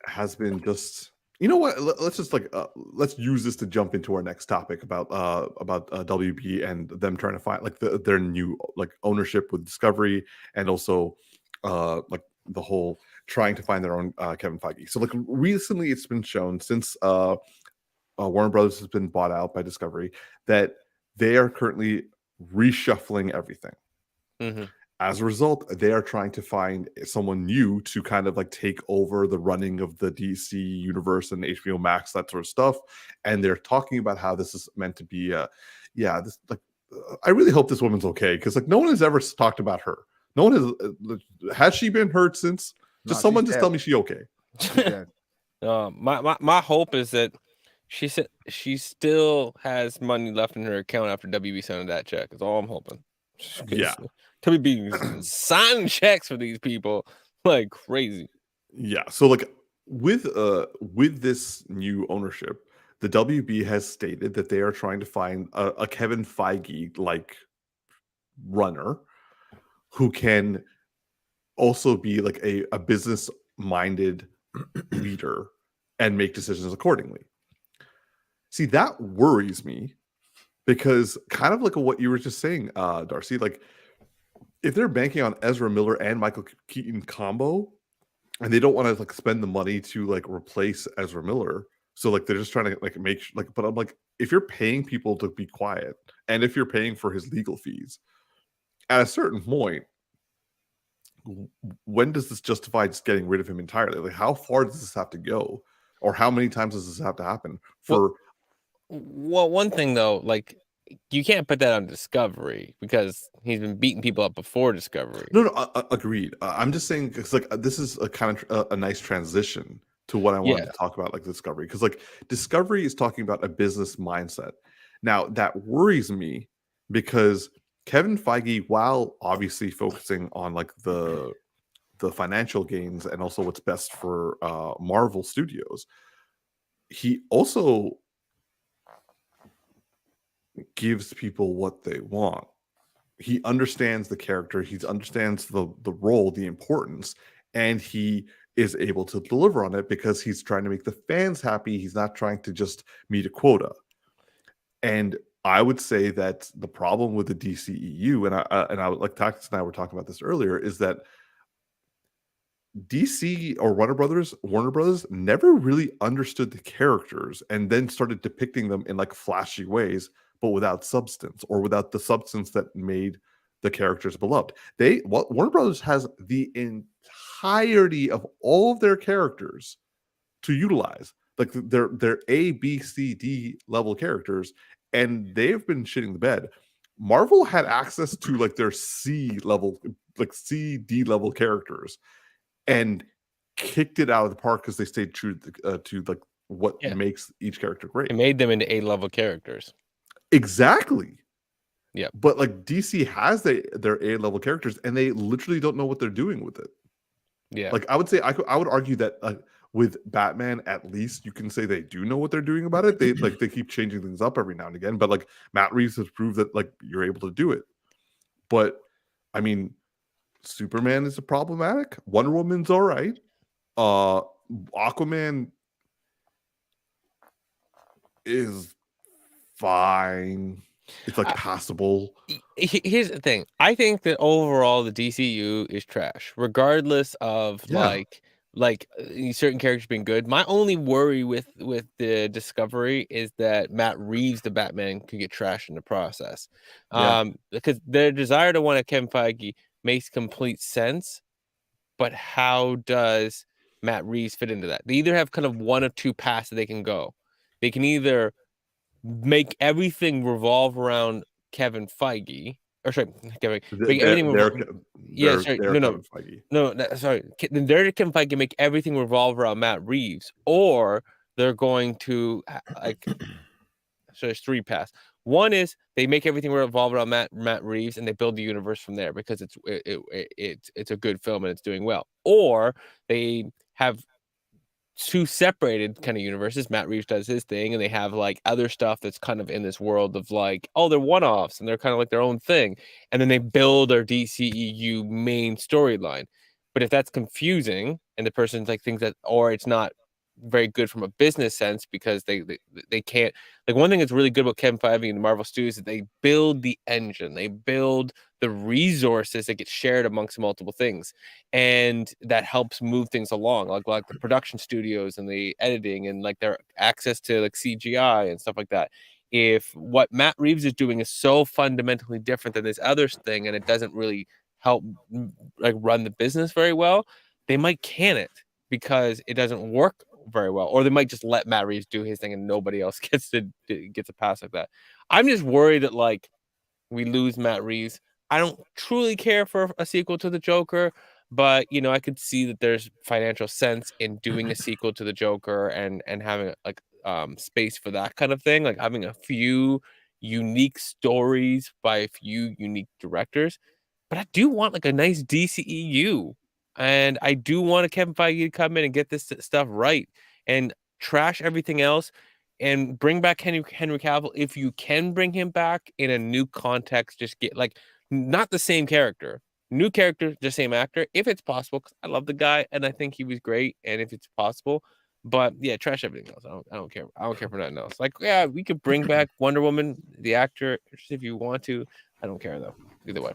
has been just, you know what? Let's just like let's use this to jump into our next topic about WB and them trying to find like their new like ownership with Discovery, and also like the whole trying to find their own Kevin Feige. So like recently, it's been shown since Warner Brothers has been bought out by Discovery that they are currently reshuffling everything. Mm-hmm. As a result, they are trying to find someone new to kind of like take over the running of the DC universe and HBO Max, that sort of stuff. And they're talking about how this is meant to be this like I really hope this woman's okay, because like no one has ever talked about her. No one has she been hurt since? Just someone just tell me she's okay. My hope is that she said she still has money left in her account after WB sent that check. Is all I'm hoping. Yeah. WB signing checks for these people like crazy. Yeah. So like with this new ownership, the WB has stated that they are trying to find a Kevin Feige like runner who can also be like a business minded leader and make decisions accordingly. See, that worries me, because kind of like what you were just saying, Darcy, like if they're banking on Ezra Miller and Michael Keaton combo, and they don't want to like spend the money to like replace Ezra Miller, so like they're just trying to like make like, but I'm like, if you're paying people to be quiet, and if you're paying for his legal fees, at a certain point, when does this justify just getting rid of him entirely? Like, how far does this have to go, or how many times does this have to happen for? Well, one thing though, like, you can't put that on Discovery because he's been beating people up before Discovery. No, agreed. I'm just saying, it's like this is a kind of a nice transition to what I wanted to talk about, like Discovery, because like Discovery is talking about a business mindset. Now that worries me, because Kevin Feige, while obviously focusing on like the financial gains and also what's best for Marvel Studios, he also gives people what they want. He understands the character, he understands the role, the importance, and he is able to deliver on it because he's trying to make the fans happy. He's not trying to just meet a quota. And I would say that the problem with the DCEU, and I like Tactix and I were talking about this earlier, is that DC or Warner Brothers never really understood the characters and then started depicting them in like flashy ways, but without substance, or without the substance that made the characters beloved. Warner Brothers has the entirety of all of their characters to utilize, like their A, B, C, D level characters, and they've been shitting the bed. Marvel had access to like their C level like C, D level characters and kicked it out of the park because they stayed true to like what makes each character great. It made them into A-level characters. Exactly. Yeah. But like DC has their A-level characters and they literally don't know what they're doing with it. Yeah. Like I would say I would argue that with Batman, at least you can say they do know what they're doing about it. They keep changing things up every now and again, but like Matt Reeves has proved that like you're able to do it. But I mean, Superman is problematic. Wonder Woman's all right. Aquaman is fine. It's like passable. Here's the thing. I think that overall the DCU is trash, regardless of certain characters being good. My only worry with the Discovery is that Matt Reeves, the Batman, could get trashed in the process. Because their desire to want a Kevin Feige makes complete sense, but how does Matt Reeves fit into that? They either have kind of one of two paths that they can go. They can either make everything revolve around Kevin Feige, or sorry, Kevin. Make everything sorry. They're Kevin Feige make everything revolve around Matt Reeves, or they're going to like. So there's three paths. One is they make everything revolve around Matt Reeves, and they build the universe from there because it's a good film and it's doing well. Or they have two separated kind of universes. Matt Reeves does his thing, and they have like other stuff that's kind of in this world of like, oh, they're one-offs and they're kind of like their own thing, and then they build their DCEU main storyline. But if that's confusing and the person's like thinks that, or it's not very good from a business sense because they can't, like, one thing that's really good about Kevin Feige and the Marvel Studios is that they build the engine, they build the resources that get shared amongst multiple things, and that helps move things along, like the production studios and the editing and like their access to like CGI and stuff like that. If what Matt Reeves is doing is so fundamentally different than this other thing and it doesn't really help like run the business very well, they might can it because it doesn't work very well, or they might just let Matt Reeves do his thing and nobody else gets a pass like that. I'm just worried that like we lose Matt Reeves. I don't truly care for a sequel to the Joker, but you know, I could see that there's financial sense in doing a sequel to the Joker and having like space for that kind of thing, like having a few unique stories by a few unique directors. But I do want like a nice DCEU, and I do want a Kevin Feige to come in and get this stuff right and trash everything else and bring back Henry Cavill if you can bring him back in a new context. Just get like not the same character, new character, the same actor if it's possible. Because I love the guy and I think he was great, and if it's possible. But yeah, trash everything else. I don't care. I don't care for nothing else. Like, yeah, we could bring back Wonder Woman, the actor, if you want to. I don't care though. Either way.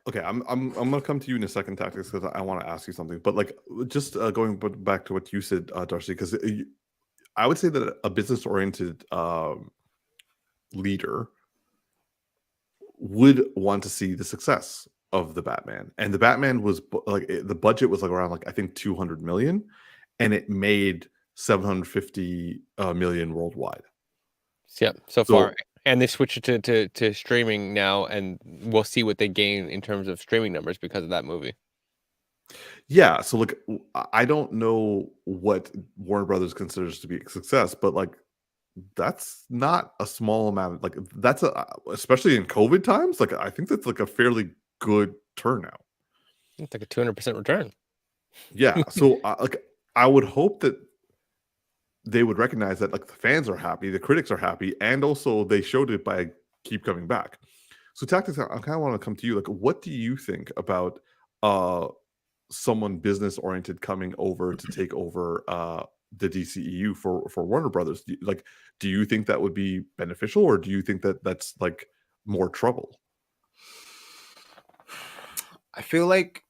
Okay, I'm gonna come to you in a second, Tactix, because I want to ask you something. But like, just going back to what you said, Darcy, because I would say that a business-oriented leader would want to see the success of the Batman, and the Batman was like the budget was like around like I think 200 million, and it made 750 million worldwide. Yeah, so far. And they switched it to streaming now, and we'll see what they gain in terms of streaming numbers because of that movie. Yeah, so like I don't know what Warner Brothers considers to be a success, but like that's not a small amount. Like that's especially in COVID times. Like I think that's like a fairly good turnout. It's like a 200% return. Yeah, so like I would hope that they would recognize that like the fans are happy, the critics are happy, and also they showed it by keep coming back. So Tactix, I kind of want to come to you. Like, what do you think about someone business oriented coming over to take over the DCEU for Warner Brothers? Do you think that would be beneficial, or do you think that that's like more trouble? I feel like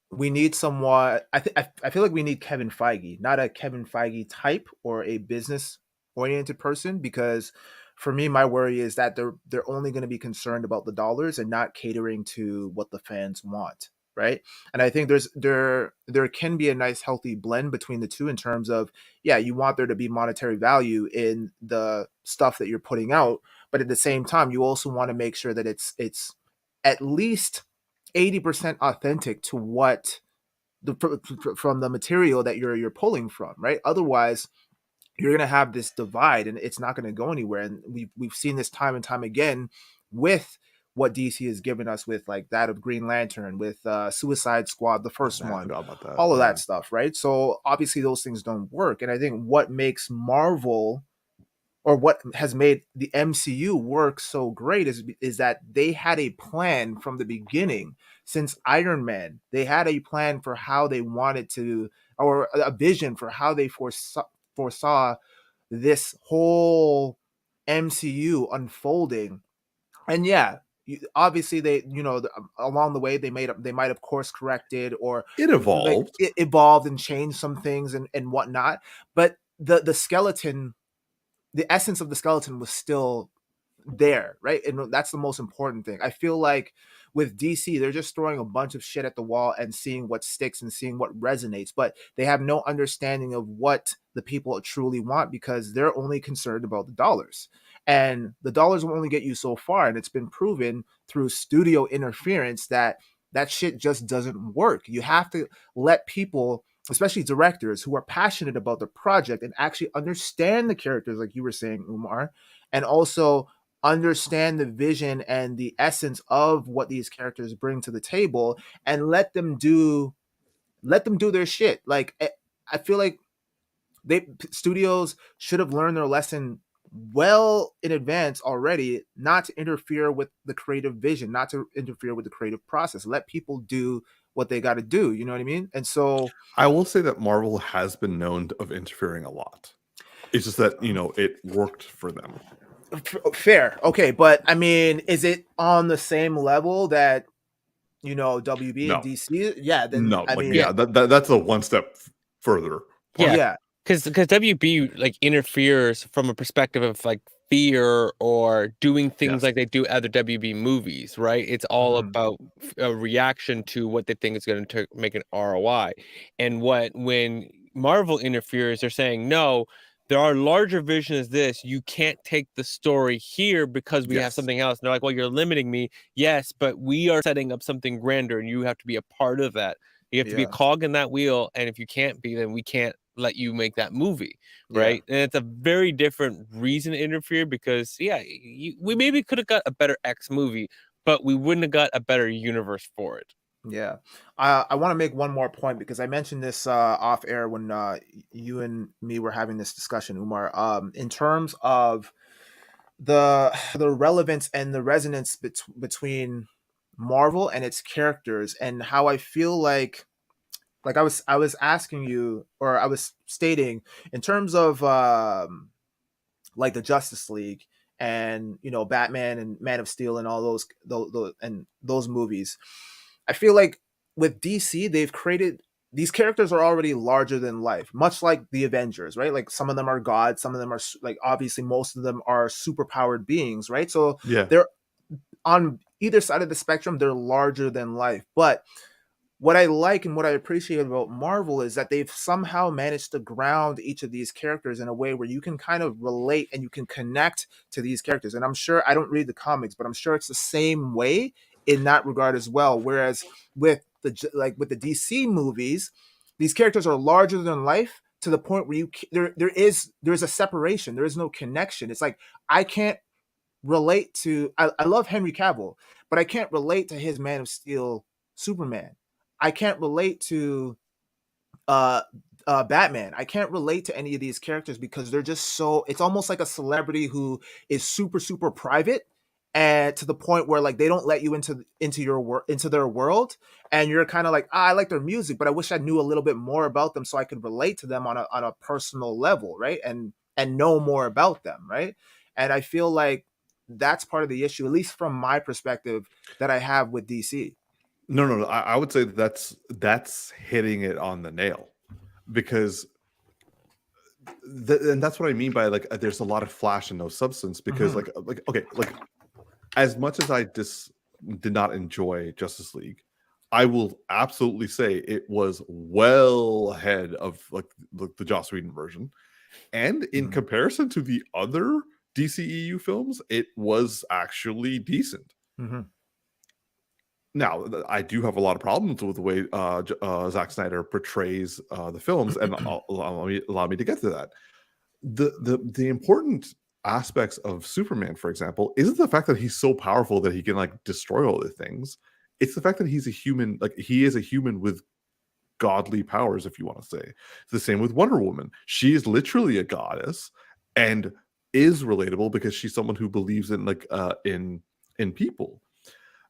we need someone. I feel like we need Kevin Feige, not a Kevin Feige type or a business oriented person, because for me, my worry is that they're only going to be concerned about the dollars and not catering to what the fans want, right? And I think there can be a nice healthy blend between the two in terms of, yeah, you want there to be monetary value in the stuff that you're putting out, but at the same time, you also want to make sure that it's at least 80% authentic to what from the material that you're pulling from, right? Otherwise, you're going to have this divide and it's not going to go anywhere. And we've seen this time and time again with what DC has given us, with like that of Green Lantern, with Suicide Squad, the first Man, I one, forgot about that. all of that stuff, right? So obviously those things don't work. And I think what makes Marvel, or what has made the MCU work so great, is that they had a plan from the beginning. Since Iron Man, they had a plan for how they wanted to, or a vision for how they foresaw this whole MCU unfolding. And yeah, obviously they, along the way they might have course corrected, or It evolved. it evolved and changed some things and whatnot. But the skeleton, the essence of the skeleton was still there, right? And that's the most important thing. I feel like with DC, they're just throwing a bunch of shit at the wall and seeing what sticks and seeing what resonates, but they have no understanding of what the people truly want, because they're only concerned about the dollars. And the dollars will only get you so far. And it's been proven through studio interference that that shit just doesn't work. You have to let people, especially directors who are passionate about the project and actually understand the characters, like you were saying, Umar, and also understand the vision and the essence of what these characters bring to the table, and let them do their shit. Like I feel like studios should have learned their lesson well in advance already, not to interfere with the creative vision, not to interfere with the creative process. Let people do what they got to do. You know what I mean? And so I will say that Marvel has been known of interfering a lot. It's just that, it worked for them. fair, okay, but I mean, is it on the same level that WB and DC? Yeah, then No, I mean, that's a one step further. Yeah. Because WB like interferes from a perspective of like fear or doing things like they do other WB movies, right? It's all about a reaction to what they think is going to make an ROI. And when Marvel interferes, they're saying, no, there are larger visions. This, you can't take the story here because we have something else. And they're like, well, you're limiting me. Yes, but we are setting up something grander and you have to be a part of that. You have to be a cog in that wheel. And if you can't be, then we can't let you make that movie, right? And it's a very different reason to interfere, because we maybe could have got a better X movie, but we wouldn't have got a better universe for it. I want to make one more point, because I mentioned this off air when you and me were having this discussion, Umar, in terms of the relevance and the resonance between Marvel and its characters, and how I feel like I was asking you, or I was stating, in terms of like the Justice League and Batman and Man of Steel and all those movies. I feel like with DC, they've created these characters are already larger than life, much like the Avengers, right? Like some of them are gods, some of them are like, obviously most of them are super powered beings, right? So they're on either side of the spectrum, they're larger than life. But what I like and what I appreciate about Marvel is that they've somehow managed to ground each of these characters in a way where you can kind of relate and you can connect to these characters. And I'm sure, I don't read the comics, but I'm sure it's the same way in that regard as well. Whereas with the DC movies, these characters are larger than life to the point where there's a separation. There is no connection. It's like, I can't relate to, I love Henry Cavill, but I can't relate to his Man of Steel Superman. I can't relate to Batman. I can't relate to any of these characters because they're just so, it's almost like a celebrity who is super, super private, and to the point where like they don't let you into their world, and you're kind of like, I like their music, but I wish I knew a little bit more about them so I could relate to them on a personal level, right? And know more about them, right? And I feel like that's part of the issue, at least from my perspective, that I have with DC. No. I would say that's hitting it on the nail, because and that's what I mean by like there's a lot of flash and no substance. Because like as much as I did not enjoy Justice League, I will absolutely say it was well ahead of like the Joss Whedon version, and in comparison to the other DCEU films, it was actually decent. Now, I do have a lot of problems with the way Zack Snyder portrays the films, and allow me to get to that. The important aspects of Superman, for example, isn't the fact that he's so powerful that he can like destroy all the things. It's the fact that he's a human, like he is a human with godly powers, if you want to say. It's the same with Wonder Woman. She is literally a goddess and is relatable because she's someone who believes in like in people.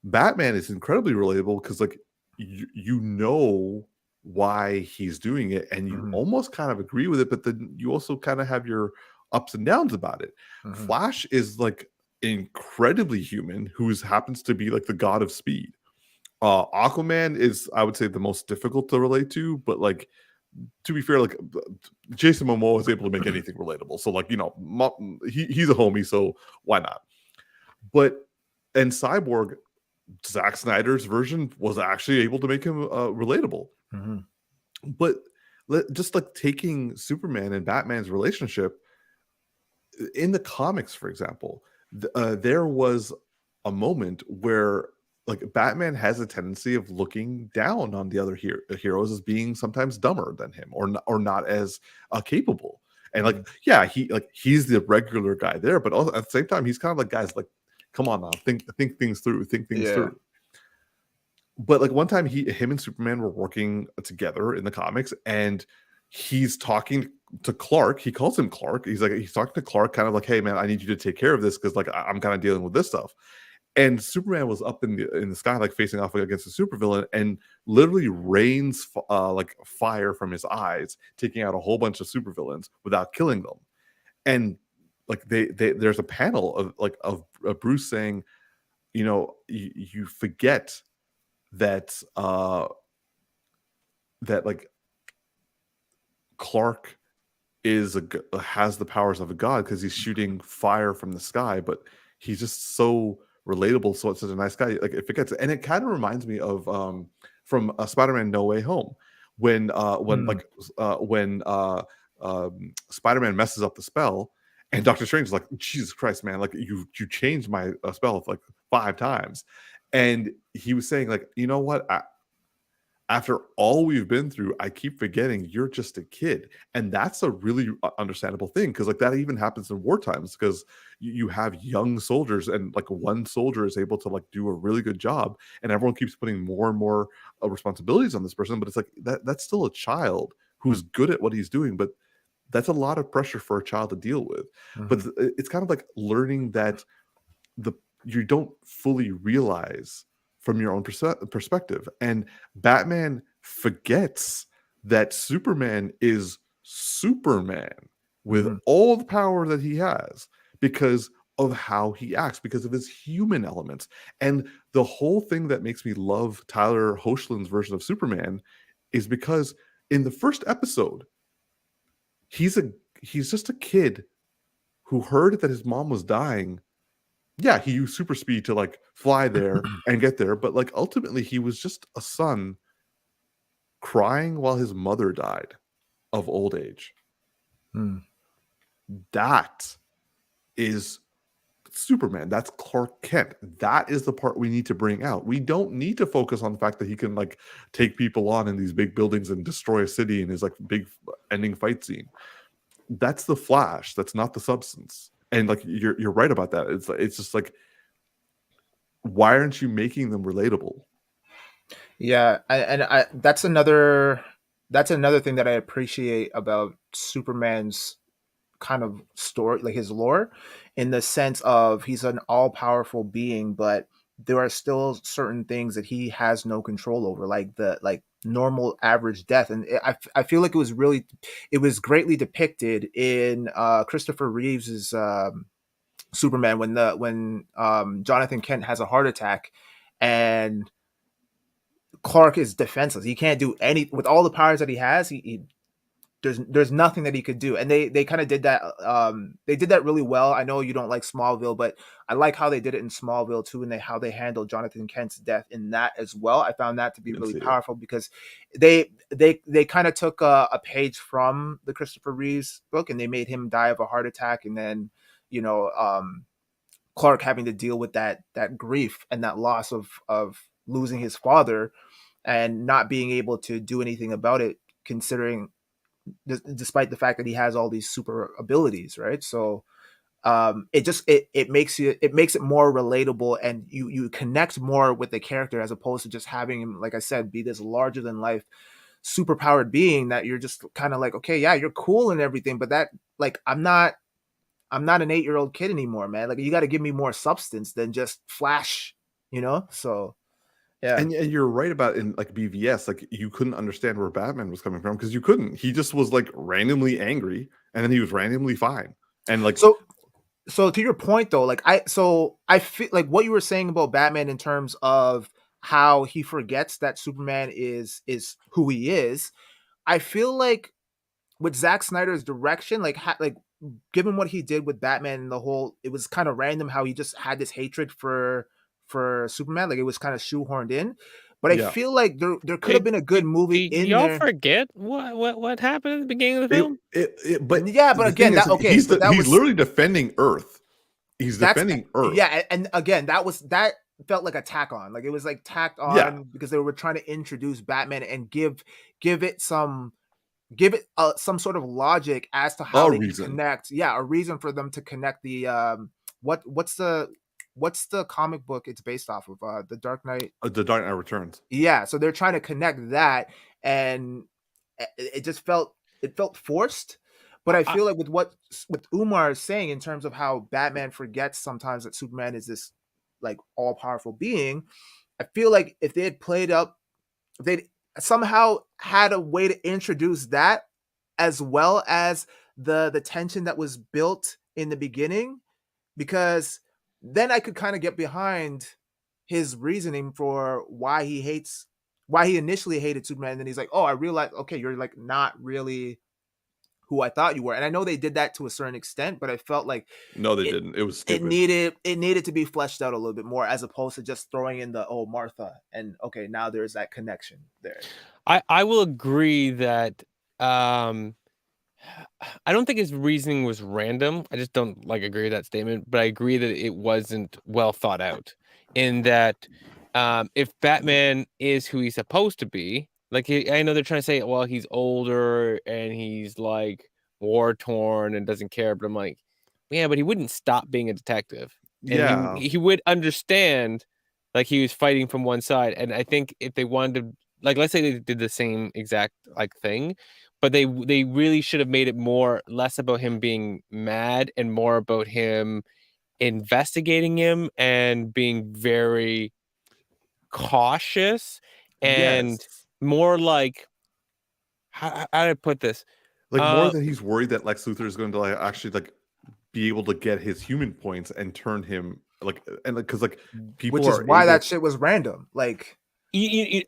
Batman is incredibly relatable because like you know why he's doing it and you almost kind of agree with it, but then you also kind of have your ups and downs about it. Flash is like incredibly human who happens to be like the god of speed. Aquaman is, I would say, the most difficult to relate to, but like to be fair, like Jason Momoa is able to make anything relatable. So like, you know, he's a homie, so why not? But and Cyborg, Zack Snyder's version was actually able to make him relatable. But just like taking Superman and Batman's relationship in the comics, for example, there was a moment where like Batman has a tendency of looking down on the other heroes as being sometimes dumber than him or not as capable. And like, yeah, he's the regular guy there, but also at the same time, he's kind of like, guys, like, come on now, think things through, through. But like one time him and Superman were working together in the comics and he's talking to Clark. He calls him Clark. He's talking to Clark kind of like, hey man, I need you to take care of this because like I'm kind of dealing with this stuff. And Superman was up in the sky, like facing off against a supervillain, and literally rains like fire from his eyes, taking out a whole bunch of supervillains without killing them. And like there's a panel of Bruce saying, you know, you forget that that like Clark has the powers of a god because he's shooting fire from the sky, but he's just so relatable, so it's such a nice guy. Like it forgets it. And it kind of reminds me of from Spider-Man No Way Home when Spider-Man messes up the spell and Doctor Strange is like, Jesus Christ, man, like you changed my spell like 5 times. And he was saying like, you know what, after all we've been through, I keep forgetting you're just a kid. And that's a really understandable thing because like that even happens in war times because you have young soldiers and like one soldier is able to like do a really good job and everyone keeps putting more and more responsibilities on this person. But it's like that's still a child who's good at what he's doing, but that's a lot of pressure for a child to deal with. But it's kind of like learning that you don't fully realize from your own perspective. And Batman forgets that Superman is Superman with all the power that he has because of how he acts, because of his human elements. And the whole thing that makes me love Tyler Hoechlin's version of Superman is because in the first episode, he's just a kid who heard that his mom was dying. Yeah, he used super speed to like fly there and get there, but like ultimately he was just a son crying while his mother died of old age. That is Superman. That's Clark Kent. That is the part we need to bring out. We don't need to focus on the fact that he can like take people on in these big buildings and destroy a city in his like big ending fight scene. That's the Flash. That's not the substance. And like you're right about that. It's just like, why aren't you making them relatable? Yeah, I that's another thing that I appreciate about Superman's kind of story, like his lore, in the sense of he's an all-powerful being, but there are still certain things that he has no control over, like the normal average death. And I feel like it was greatly depicted in Christopher Reeves's Superman when Jonathan Kent has a heart attack and Clark is defenseless. He can't do any with all the powers that he has. There's nothing that he could do, and they kind of did that. They did that really well. I know you don't like Smallville, but I like how they did it in Smallville too, and how they handled Jonathan Kent's death in that as well. I found that to be really powerful because they kind of took a page from the Christopher Reeves book, and they made him die of a heart attack, and then Clark having to deal with that grief and that loss of losing his father and not being able to do anything about it, considering despite the fact that he has all these super abilities, right? So it makes it more relatable, and you connect more with the character as opposed to just having him, like I said, be this larger than life super powered being that you're just kind of like, okay, yeah, you're cool and everything, but that, like, I'm not an 8-year-old kid anymore, man. Like, you got to give me more substance than just flash, so yeah. And you're right about in like BVS, like you couldn't understand where Batman was coming from because you couldn't. He just was like randomly angry, and then he was randomly fine. And like so to your point though, like I feel like what you were saying about Batman in terms of how he forgets that Superman is who he is. I feel like with Zack Snyder's direction, like given what he did with Batman and the whole, it was kind of random how he just had this hatred for Superman, like it was kind of shoehorned in. But I feel like there could have been a good movie in y'all there. Forget what happened at the beginning of the film? But yeah, but again, that okay, he's but that he's was literally defending Earth. He's defending Earth. Yeah, and again, that felt like a tack on. Like it was like tacked on because they were trying to introduce Batman and give it some sort of logic as to how they can connect. Yeah, a reason for them to connect the what's the comic book it's based off of, the Dark Knight. The Dark Knight Returns. Yeah, so they're trying to connect that, and it just felt forced. But I feel like with Umar is saying in terms of how Batman forgets sometimes that Superman is this like all powerful being, I feel like if they had played up, if they'd somehow had a way to introduce that as well as the tension that was built in the beginning, because then I could kind of get behind his reasoning for why he initially hated Superman, and then he's like, oh, I realized, okay, you're like not really who I thought you were. And I know they did that to a certain extent, but I felt like no, they didn't. It was stupid. It needed to be fleshed out a little bit more, as opposed to just throwing in the, oh, Martha, and okay, now there's that connection there. I will agree that I don't think his reasoning was random. I just don't agree with that statement, but I agree that it wasn't well thought out. In that, if Batman is who he's supposed to be, I know they're trying to say, well, he's older and he's like war torn and doesn't care, but I'm like, yeah, but he wouldn't stop being a detective. And he would understand, like, he was fighting from one side. And I think if they wanted to, let's say they did the same exact thing, but they really should have made it less about him being mad and more about him investigating him and being very cautious and more like, how do I put this? More than he's worried that Lex Luthor is going to actually be able to get his human points and turn him because people, which is why that shit was random.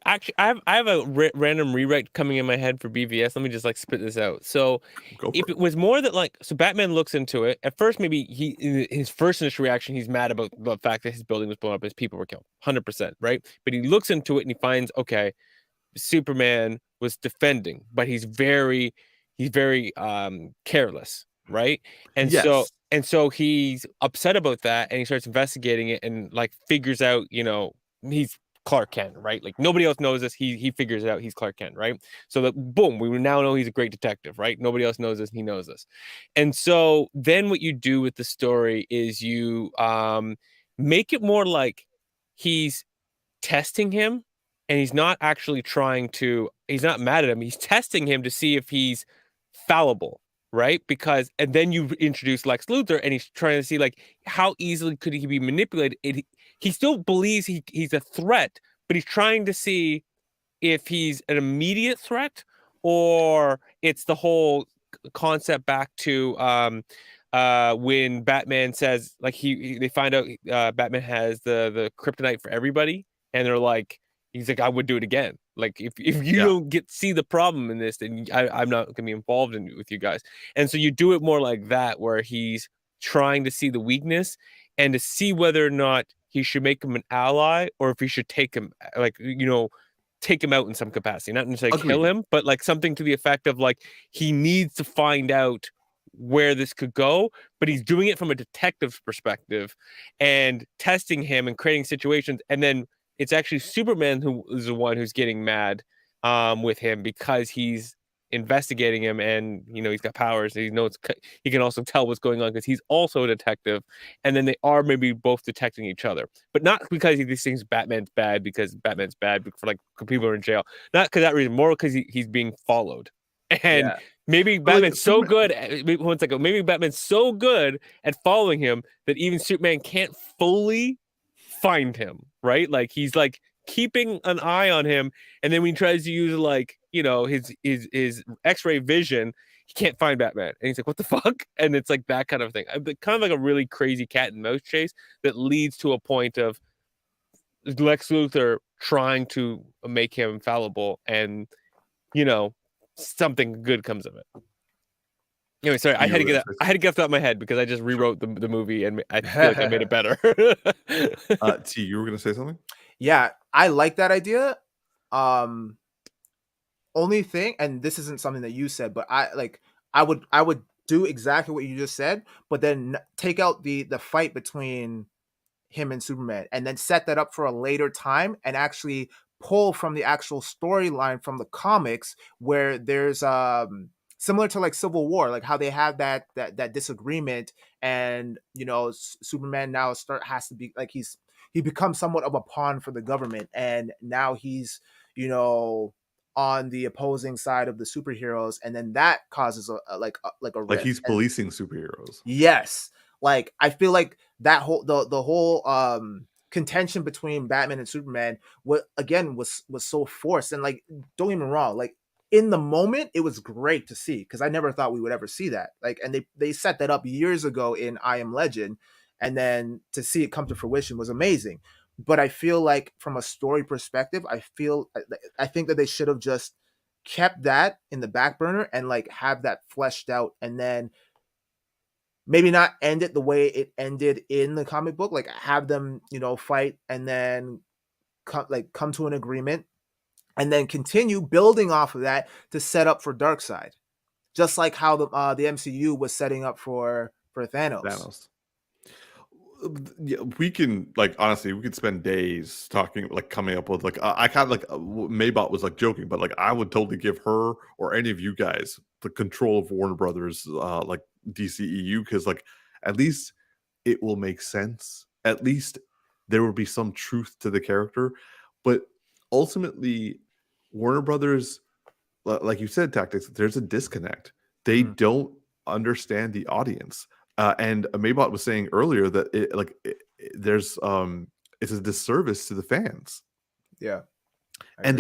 Actually, I have a random rewrite coming in my head for BVS. Let me just spit this out. So if it was more that so Batman looks into it at first, maybe his first initial reaction, he's mad about the fact that his building was blown up, his people were killed, 100%, right? But he looks into it and he finds, okay, Superman was defending, but he's very careless, right? And so he's upset about that, and he starts investigating it and figures out, he's Clark Kent, right? Nobody else knows this. He figures it out. He's Clark Kent, right? So boom, we now know he's a great detective, right? Nobody else knows this. He knows this. And so then what you do with the story is you make it more like he's testing him, and he's not actually he's not mad at him. He's testing him to see if he's fallible, right? And then you introduce Lex Luthor, and he's trying to see how easily could he be manipulated. He still believes he's a threat, but he's trying to see if he's an immediate threat, or it's the whole concept back to when Batman says they find out Batman has the kryptonite for everybody, and they're like, he's like, I would do it again. If you don't see the problem in this, then I'm not gonna be involved with you guys. And so you do it more like that, where he's trying to see the weakness and to see whether or not he should make him an ally, or if he should take him take him out in some capacity, not necessarily kill him, but something to the effect of he needs to find out where this could go, but he's doing it from a detective's perspective and testing him and creating situations. And then it's actually Superman who is the one who's getting mad with him because he's investigating him, and he's got powers. He can also tell what's going on because he's also a detective, and then they are maybe both detecting each other, but not because he thinks Batman's bad because Batman's bad for like people are in jail, not because that reason, more because he's being followed. And maybe Batman's so good. Maybe Batman's so good at following him that even Superman can't fully find him. Right? Like he's like keeping an eye on him, and then when he tries to use like his X-ray vision, he can't find Batman, and he's like, "What the fuck?" And it's like that kind of thing. Kind of like a really crazy cat and mouse chase that leads to a point of Lex Luthor trying to make him fallible, and something good comes of it. Anyway, sorry, I had to get that out of my head because I just rewrote the movie, and I feel like I made it better. T, you were gonna say something? Yeah, I like that idea. Only thing, and this isn't something that you said, but I would do exactly what you just said, but then take out the fight between him and Superman, and then set that up for a later time, and actually pull from the actual storyline from the comics where there's similar to like Civil War, like how they have that disagreement, and Superman now has to be like he becomes somewhat of a pawn for the government, and now he's on the opposing side of the superheroes, and then that causes a rift. Like he's policing superheroes. Yes, like I feel like that whole the whole contention between Batman and Superman was so forced, and like, don't get me wrong, like in the moment it was great to see because I never thought we would ever see that, like, and they set that up years ago in I Am Legend, and then to see it come to fruition was amazing. But I feel like from a story perspective, I think that they should have just kept that in the back burner and like have that fleshed out, and then maybe not end it the way it ended in the comic book, like have them, fight and then come to an agreement, and then continue building off of that to set up for Darkseid, just like how the MCU was setting up for Thanos. Yeah, we can honestly, we could spend days talking, coming up with I kind of Maybot was joking, but I would totally give her or any of you guys the control of Warner Brothers, DCEU, because at least it will make sense. At least there will be some truth to the character. But ultimately, Warner Brothers, like you said, Tactix, there's a disconnect. They don't understand the audience. And Maybot was saying earlier that it's a disservice to the fans. Yeah. And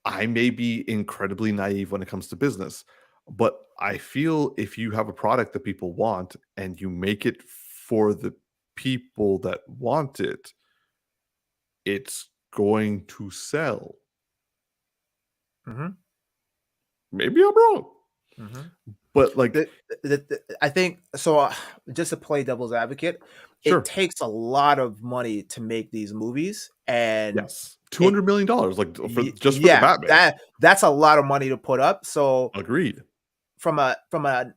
I may be incredibly naive when it comes to business, but I feel if you have a product that people want and you make it for the people that want it, it's going to sell. Maybe I'm wrong. But I think so. Just to play devil's advocate, it takes a lot of money to make these movies, and yes, $200 million, for the Batman. That's a lot of money to put up. So agreed. From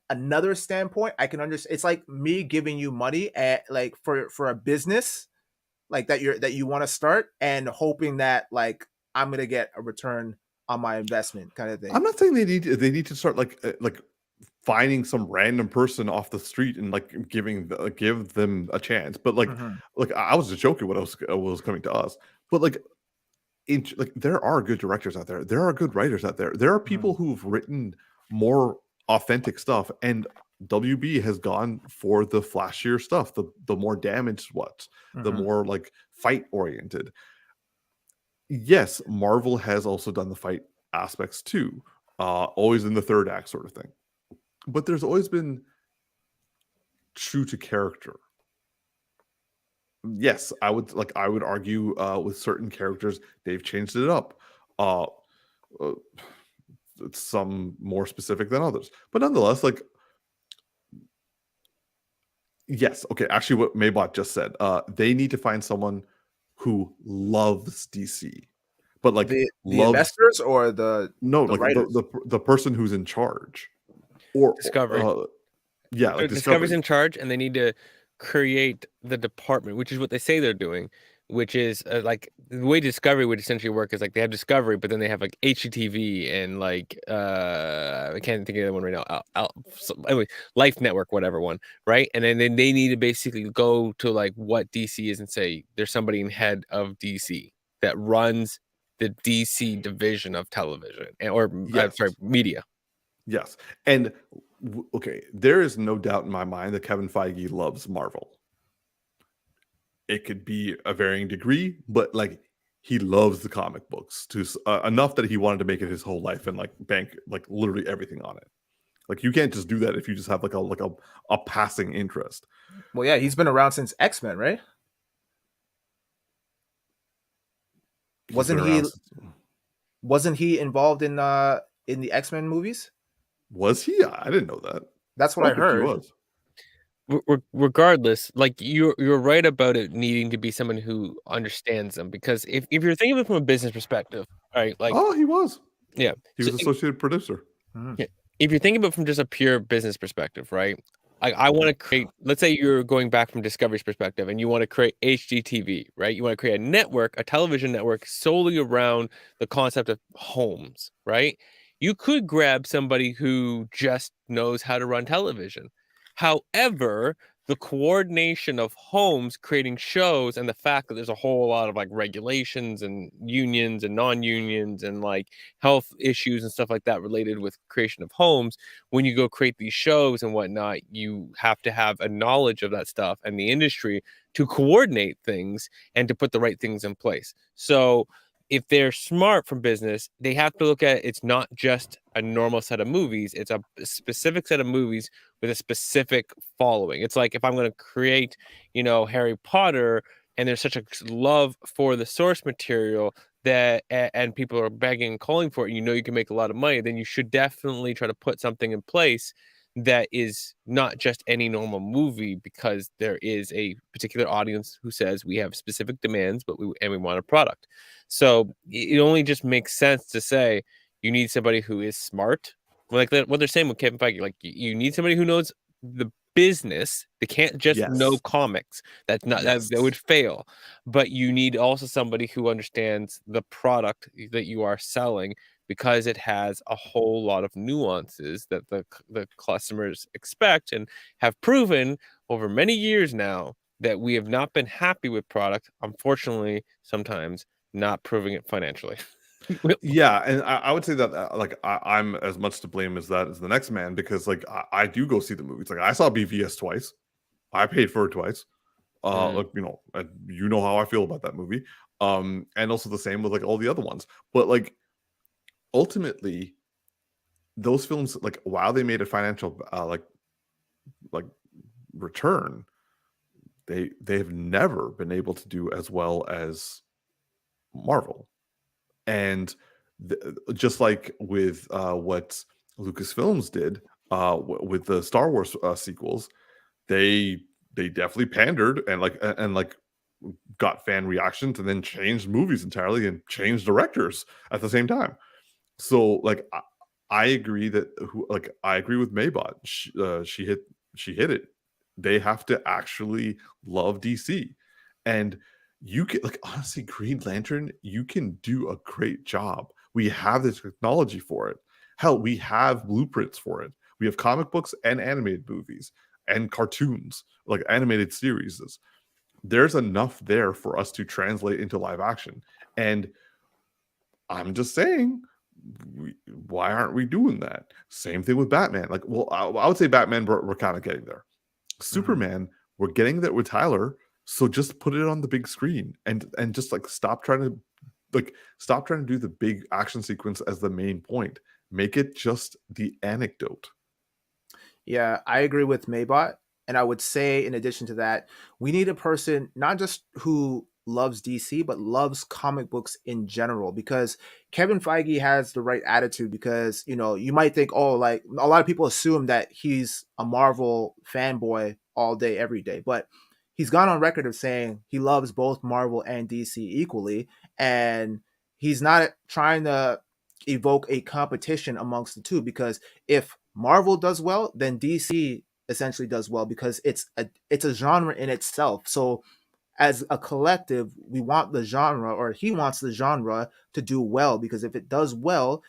another standpoint, I can understand. It's like me giving you money for a business that you want to start, and hoping that I'm gonna get a return on my investment, kind of thing. I'm not saying they need to start finding some random person off the street and give them a chance, but I was just joking when I was coming to us, but there are good directors out there, there are good writers out there are people who've written more authentic stuff, and WB has gone for the flashier stuff, the more damaged the more fight oriented. Yes, Marvel has also done the fight aspects too, always in the third act sort of thing. But there's always been true to character. Yes, I would argue with certain characters they've changed it up. Some more specific than others, but nonetheless, yes, okay. Actually, what Maybot just said, they need to find someone who loves DC, but the investors or the person who's in charge. Or Discovery. Discovery's in charge, and they need to create the department, which is what they say they're doing. which is like the way Discovery would essentially work is like they have Discovery, but then they have like HGTV and like I can't think of the other one right now. Anyway, Life Network, whatever one, right? And then they need to basically go to like what DC is and say there's somebody in head of DC that runs the DC division of television or Yes. sorry, media. Yes. And okay, there is no doubt in my mind that Kevin Feige loves Marvel. It could be a varying degree, but like he loves the comic books to enough that he wanted to make it his whole life and like bank like literally everything on it. Like you can't just do that if you just have like a passing interest. Well, yeah, he's been around since X-Men, right? He's been around since- Wasn't he involved in the X-Men movies? Was he? I didn't know that. That's what I don't think he heard. was. Regardless, like you're right about it needing to be someone who understands them, because if you're thinking of it from a business perspective, right? Like, Oh, he was. yeah, He was associate producer. Yeah. If you're thinking about it from just a pure business perspective, right? I want to create, let's say you're going back from Discovery's perspective and you want to create HGTV, right? You want to create a network, a television network solely around the concept of homes, right? You could grab somebody who just knows how to run television. However, the coordination of homes creating shows and the fact that there's a whole lot of like regulations and unions and non-unions and like health issues and stuff like that related with creation of homes, when you go create these shows and whatnot, you have to have a knowledge of that stuff and the industry to coordinate things and to put the right things in place. So if they're smart from business, they have to look at it's not just a normal set of movies, it's a specific set of movies with a specific following. It's like if I'm going to create, Harry Potter, and there's such a love for the source material that and people are begging and calling for it, you can make a lot of money, then you should definitely try to put something in place that is not just any normal movie, because there is a particular audience who says we have specific demands, but we want a product. So it only just makes sense to say you need somebody who is smart, like what they're saying with Kevin Feige. Like you need somebody who knows the business. They can't just know comics. That's not that would fail. But you need also somebody who understands the product that you are selling, because it has a whole lot of nuances that the customers expect and have proven over many years now that we have not been happy with product. Unfortunately, sometimes not proving it financially. Yeah, and I would say that like I'm as much to blame as the next man, because like I do go see the movies. Like I saw BVS twice. I paid for it twice. Like you know how I feel about that movie. And also the same with like all the other ones. But like ultimately, those films, like while they made a financial like return, they've never been able to do as well as Marvel. And just like with what Lucasfilms did with the Star Wars sequels, they definitely pandered and like got fan reactions and then changed movies entirely and changed directors at the same time. So like I agree that I agree with Maybot. She hit it. They have to actually love DC, and you can honestly, Green Lantern, you can do a great job. We have the technology for it. Hell, we have blueprints for it. We have comic books and animated movies and cartoons, like animated series. There's enough there for us to translate into live action. And I'm just saying, why aren't we doing that? Same thing with Batman. Like, well, I would say Batman, we're kind of getting there. Superman, we're getting there with Tyler. So just put it on the big screen and just like stop trying to do the big action sequence as the main point. Make it just the anecdote. Yeah, I agree with Maybot. And I would say, in addition to that, we need a person not just who loves DC, but loves comic books in general, because Kevin Feige has the right attitude. Because, you might think, oh, like a lot of people assume that he's a Marvel fanboy all day, every day. But he's gone on record of saying he loves both Marvel and DC equally. And he's not trying to evoke a competition amongst the two, because if Marvel does well, then DC essentially does well, because it's a genre in itself. So as a collective, we want the genre, or he wants the genre to do well, because if it does well,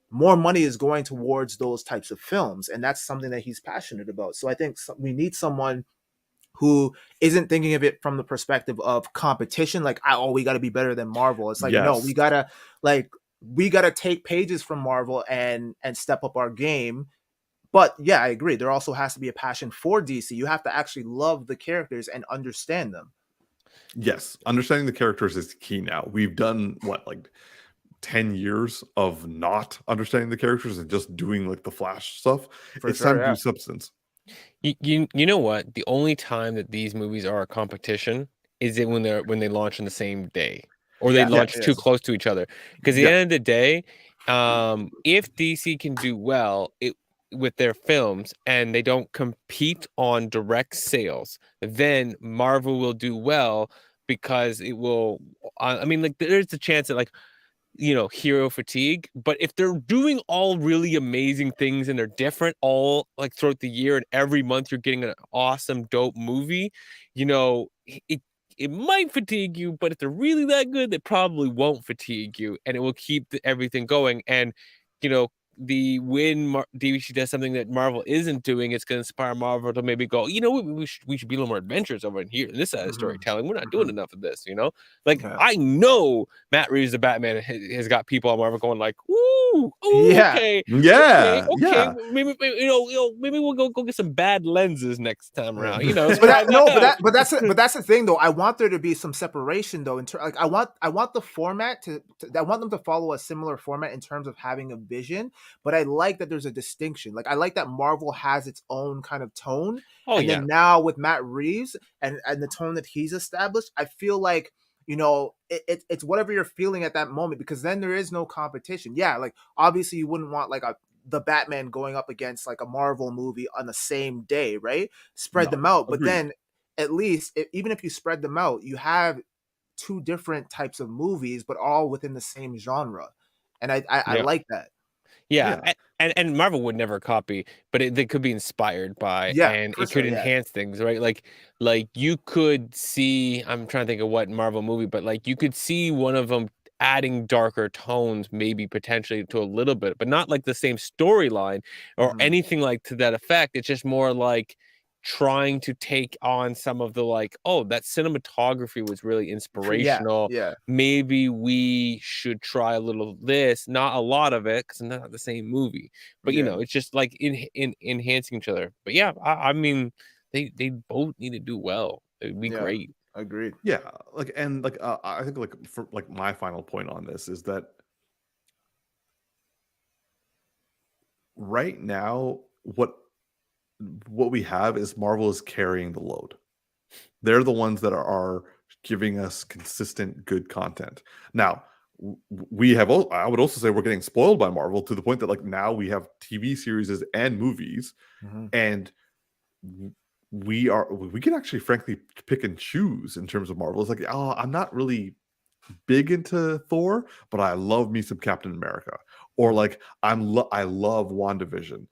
more money is going towards those types of films, and that's something that he's passionate about. So I think we need someone who isn't thinking of it from the perspective of competition, like, oh, we got to be better than Marvel. It's like, no, Yes. we gotta take pages from Marvel and step up our game. But yeah, I agree, there also has to be a passion for DC. You have to actually love the characters and understand them. Yes, understanding the characters is key now. We've done what, like 10 years of not understanding the characters and just doing like the Flash stuff. For It's sure, time to yeah. do substance. You know what? The only time that these movies are a competition is it when they launch on the same day, or they Yeah, launch too yes. close to each other. Because at the Yeah. end of the day, if DC can do well with their films and they don't compete on direct sales, then Marvel will do well, because it will. I mean, like, there's a chance that, like, hero fatigue, but if they're doing all really amazing things and they're different all, like, throughout the year, and every month you're getting an awesome dope movie, it might fatigue you, but if they're really that good, they probably won't fatigue you, and it will keep everything going. And DC does something that Marvel isn't doing, it's going to inspire Marvel to maybe go, we should be a little more adventurous over in here in this side of storytelling. We're not doing enough of this. Like, Yeah. I know Matt Reeves, the Batman, has got people on Marvel going like, "Ooh, Yeah. okay, Yeah, okay, yeah. maybe maybe we'll go get some bad lenses next time around." But that's the thing, though. I want there to be some separation, though. Like, I want the format I want them to follow a similar format in terms of having a vision. But I like that there's a distinction. Like, I like that Marvel has its own kind of tone. Oh, and then now with Matt Reeves and the tone that he's established, I feel like, it's whatever you're feeling at that moment, because then there is no competition. Yeah, like, obviously you wouldn't want like the Batman going up against like a Marvel movie on the same day, right? Spread them out. But agreed. then at least, even if you spread them out, you have two different types of movies, but all within the same genre. And I like that. Yeah. And Marvel would never copy, but they could be inspired by, and it could enhance things, right? Like you could see, I'm trying to think of what Marvel movie, but like you could see one of them adding darker tones, maybe potentially to a little bit, but not like the same storyline or anything like to that effect. It's just more like trying to take on some of the, like, oh, that cinematography was really inspirational. Yeah. Maybe we should try a little this, not a lot of it, because it's not the same movie. But it's just like in enhancing each other. But yeah, I mean, they both need to do well. It'd be great. Agreed. Yeah, I think, like, for like my final point on this is that right now what we have is Marvel is carrying the load. They're the ones that are giving us consistent good content. Now, I would also say we're getting spoiled by Marvel to the point that, like, now we have TV series and movies, and we can actually frankly pick and choose in terms of Marvel. It's like, oh, I'm not really big into Thor, but I love me some Captain America, or like I love WandaVision,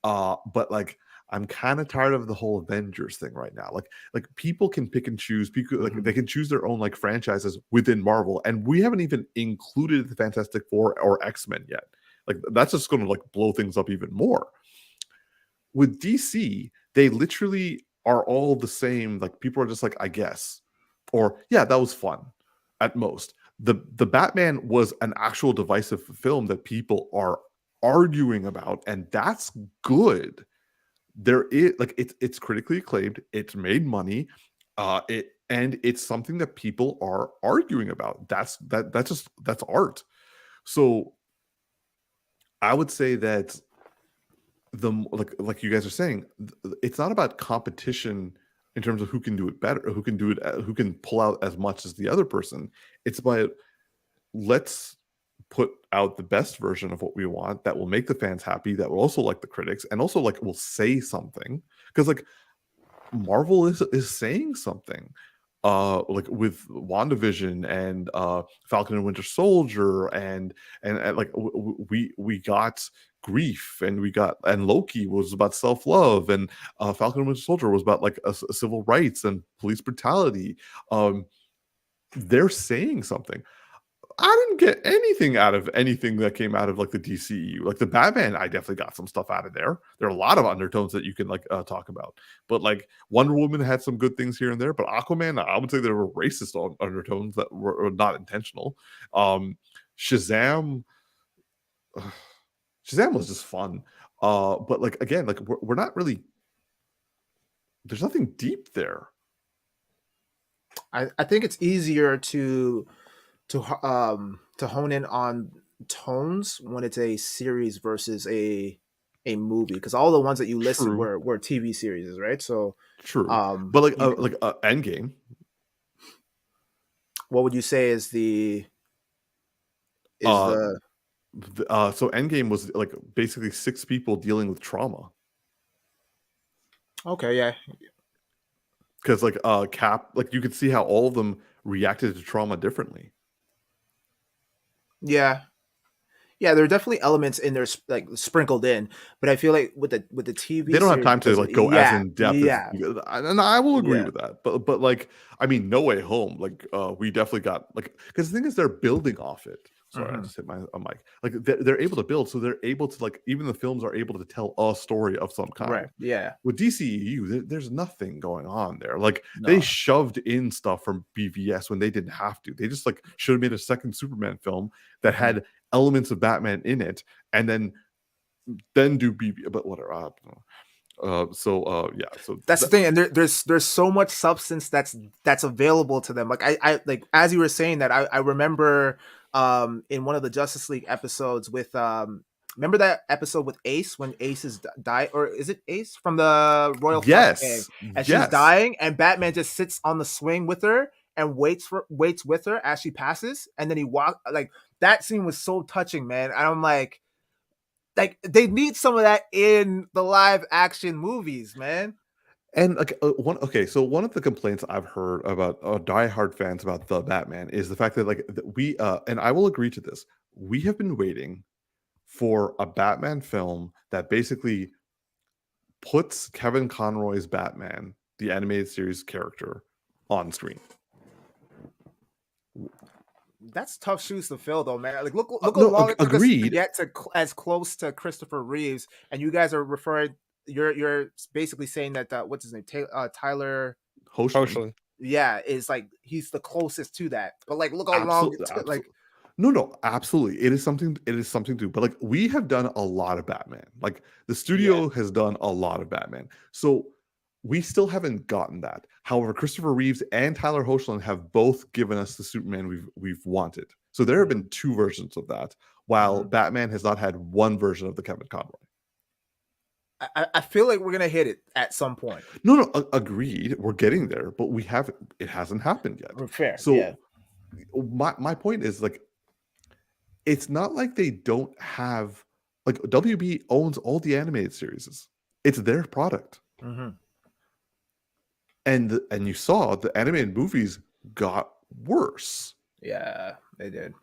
but like I'm kind of tired of the whole Avengers thing right now. Like people can pick and choose. People, like, they can choose their own like franchises within Marvel, and we haven't even included the Fantastic Four or X-Men yet. Like, that's just going to like blow things up even more. With DC, they literally are all the same. Like, people are just like, I guess, or yeah, that was fun at most. The Batman was an actual divisive film that people are arguing about, and that's good. There is, like, it's critically acclaimed, it's made money, and it's something that people are arguing about. That's art. So I would say that like you guys are saying, it's not about competition in terms of who can do it better, who can pull out as much as the other person. It's about, let's put out the best version of what we want that will make the fans happy, that will also like the critics, and also like will say something, because like Marvel is saying something. like with WandaVision and Falcon and Winter Soldier and like we got grief and Loki was about self-love and Falcon and Winter Soldier was about like civil rights and police brutality. They're saying something. I didn't get anything out of anything that came out of like the DCEU. Like the Batman, I definitely got some stuff out of there. There are a lot of undertones that you can like talk about. But like Wonder Woman had some good things here and there. But Aquaman, I would say there were racist undertones that were not intentional. Shazam was just fun. But like again, like we're not really. There's nothing deep there. I think it's easier to hone in on tones when it's a series versus a movie, because all the ones that you listed True. were TV series, right? So true. But like Endgame. What would you say is the so Endgame was like basically 6 people dealing with trauma. Okay, yeah. Because like Cap, like you could see how all of them reacted to trauma differently. Yeah, there are definitely elements in there like sprinkled in, but I feel like with the TV, they don't have time to like go as in depth. Yeah, and I will agree with that. But like, I mean, No Way Home, like we definitely got like, because the thing is they're building off it. Sorry, I just hit my mic. Like they're able to build, so they're able to like even the films are able to tell a story of some kind. Right. Yeah. With DCEU, there's nothing going on there. Like they shoved in stuff from BVS when they didn't have to. They just like should have made a second Superman film that had elements of Batman in it, and then do BB. But whatever. I don't know. So that's the thing, and there's so much substance that's available to them. Like I like, as you were saying that, I remember in one of the Justice League episodes with remember that episode with Ace when Ace is died, or is it Ace from the Royal Flush Gang? And she's dying, and Batman just sits on the swing with her and waits with her as she passes, and then he walks. Like that scene was so touching, man. And I'm like they need some of that in the live action movies, man. And like one of the complaints I've heard about diehard fans about the Batman is the fact that like we and I will agree to this. We have been waiting for a Batman film that basically puts Kevin Conroy's Batman, the animated series character, on screen. That's tough shoes to fill, though, man. Like, look how long it took us to get to as close to Christopher Reeves, and you guys are referring. You're basically saying that what's his name, Tyler Hoechlin. Yeah, is like he's the closest to that. But like, look how long it took. Like, no, absolutely, it is something to. But like, we have done a lot of Batman. Like the studio has done a lot of Batman. So we still haven't gotten that. However, Christopher Reeves and Tyler Hoechlin have both given us the Superman we've wanted. So there have been 2 versions of that, while Batman has not had one version of the Kevin Conroy. I feel like we're gonna hit it at some point. No, agreed. We're getting there, but we haven't. It hasn't happened yet. Fair. So my point is like, it's not like they don't have, like WB owns all the animated series. It's their product. And you saw the animated movies got worse. Yeah, they did.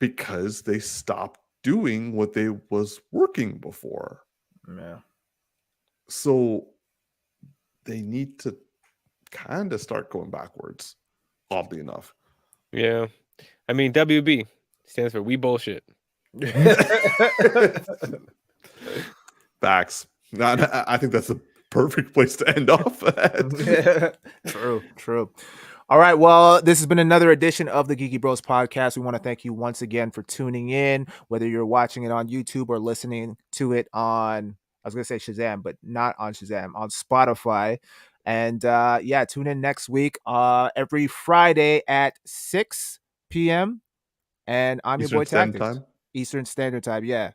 Because they stopped doing what they was working before. Yeah. So they need to kind of start going backwards, oddly enough. Yeah. I mean, WB stands for We Bullshit. Facts. I think that's a perfect place to end off at. True. All right. Well, this has been another edition of the Geeky Bros Podcast. We want to thank you once again for tuning in, whether you're watching it on YouTube or listening to it on, I was going to say Shazam, but not on Shazam, on Spotify. And tune in next week every Friday at 6 p.m. And I'm your boy Tactix. Eastern Standard Time. Yeah.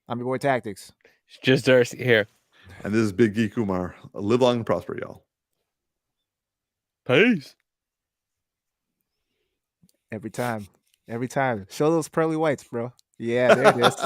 I'm your boy Tactix. It's just Darcy here. And this is Big Geek Umar. Live long and prosper, y'all. Peace. Every time. Show those pearly whites, bro. Yeah, there it is.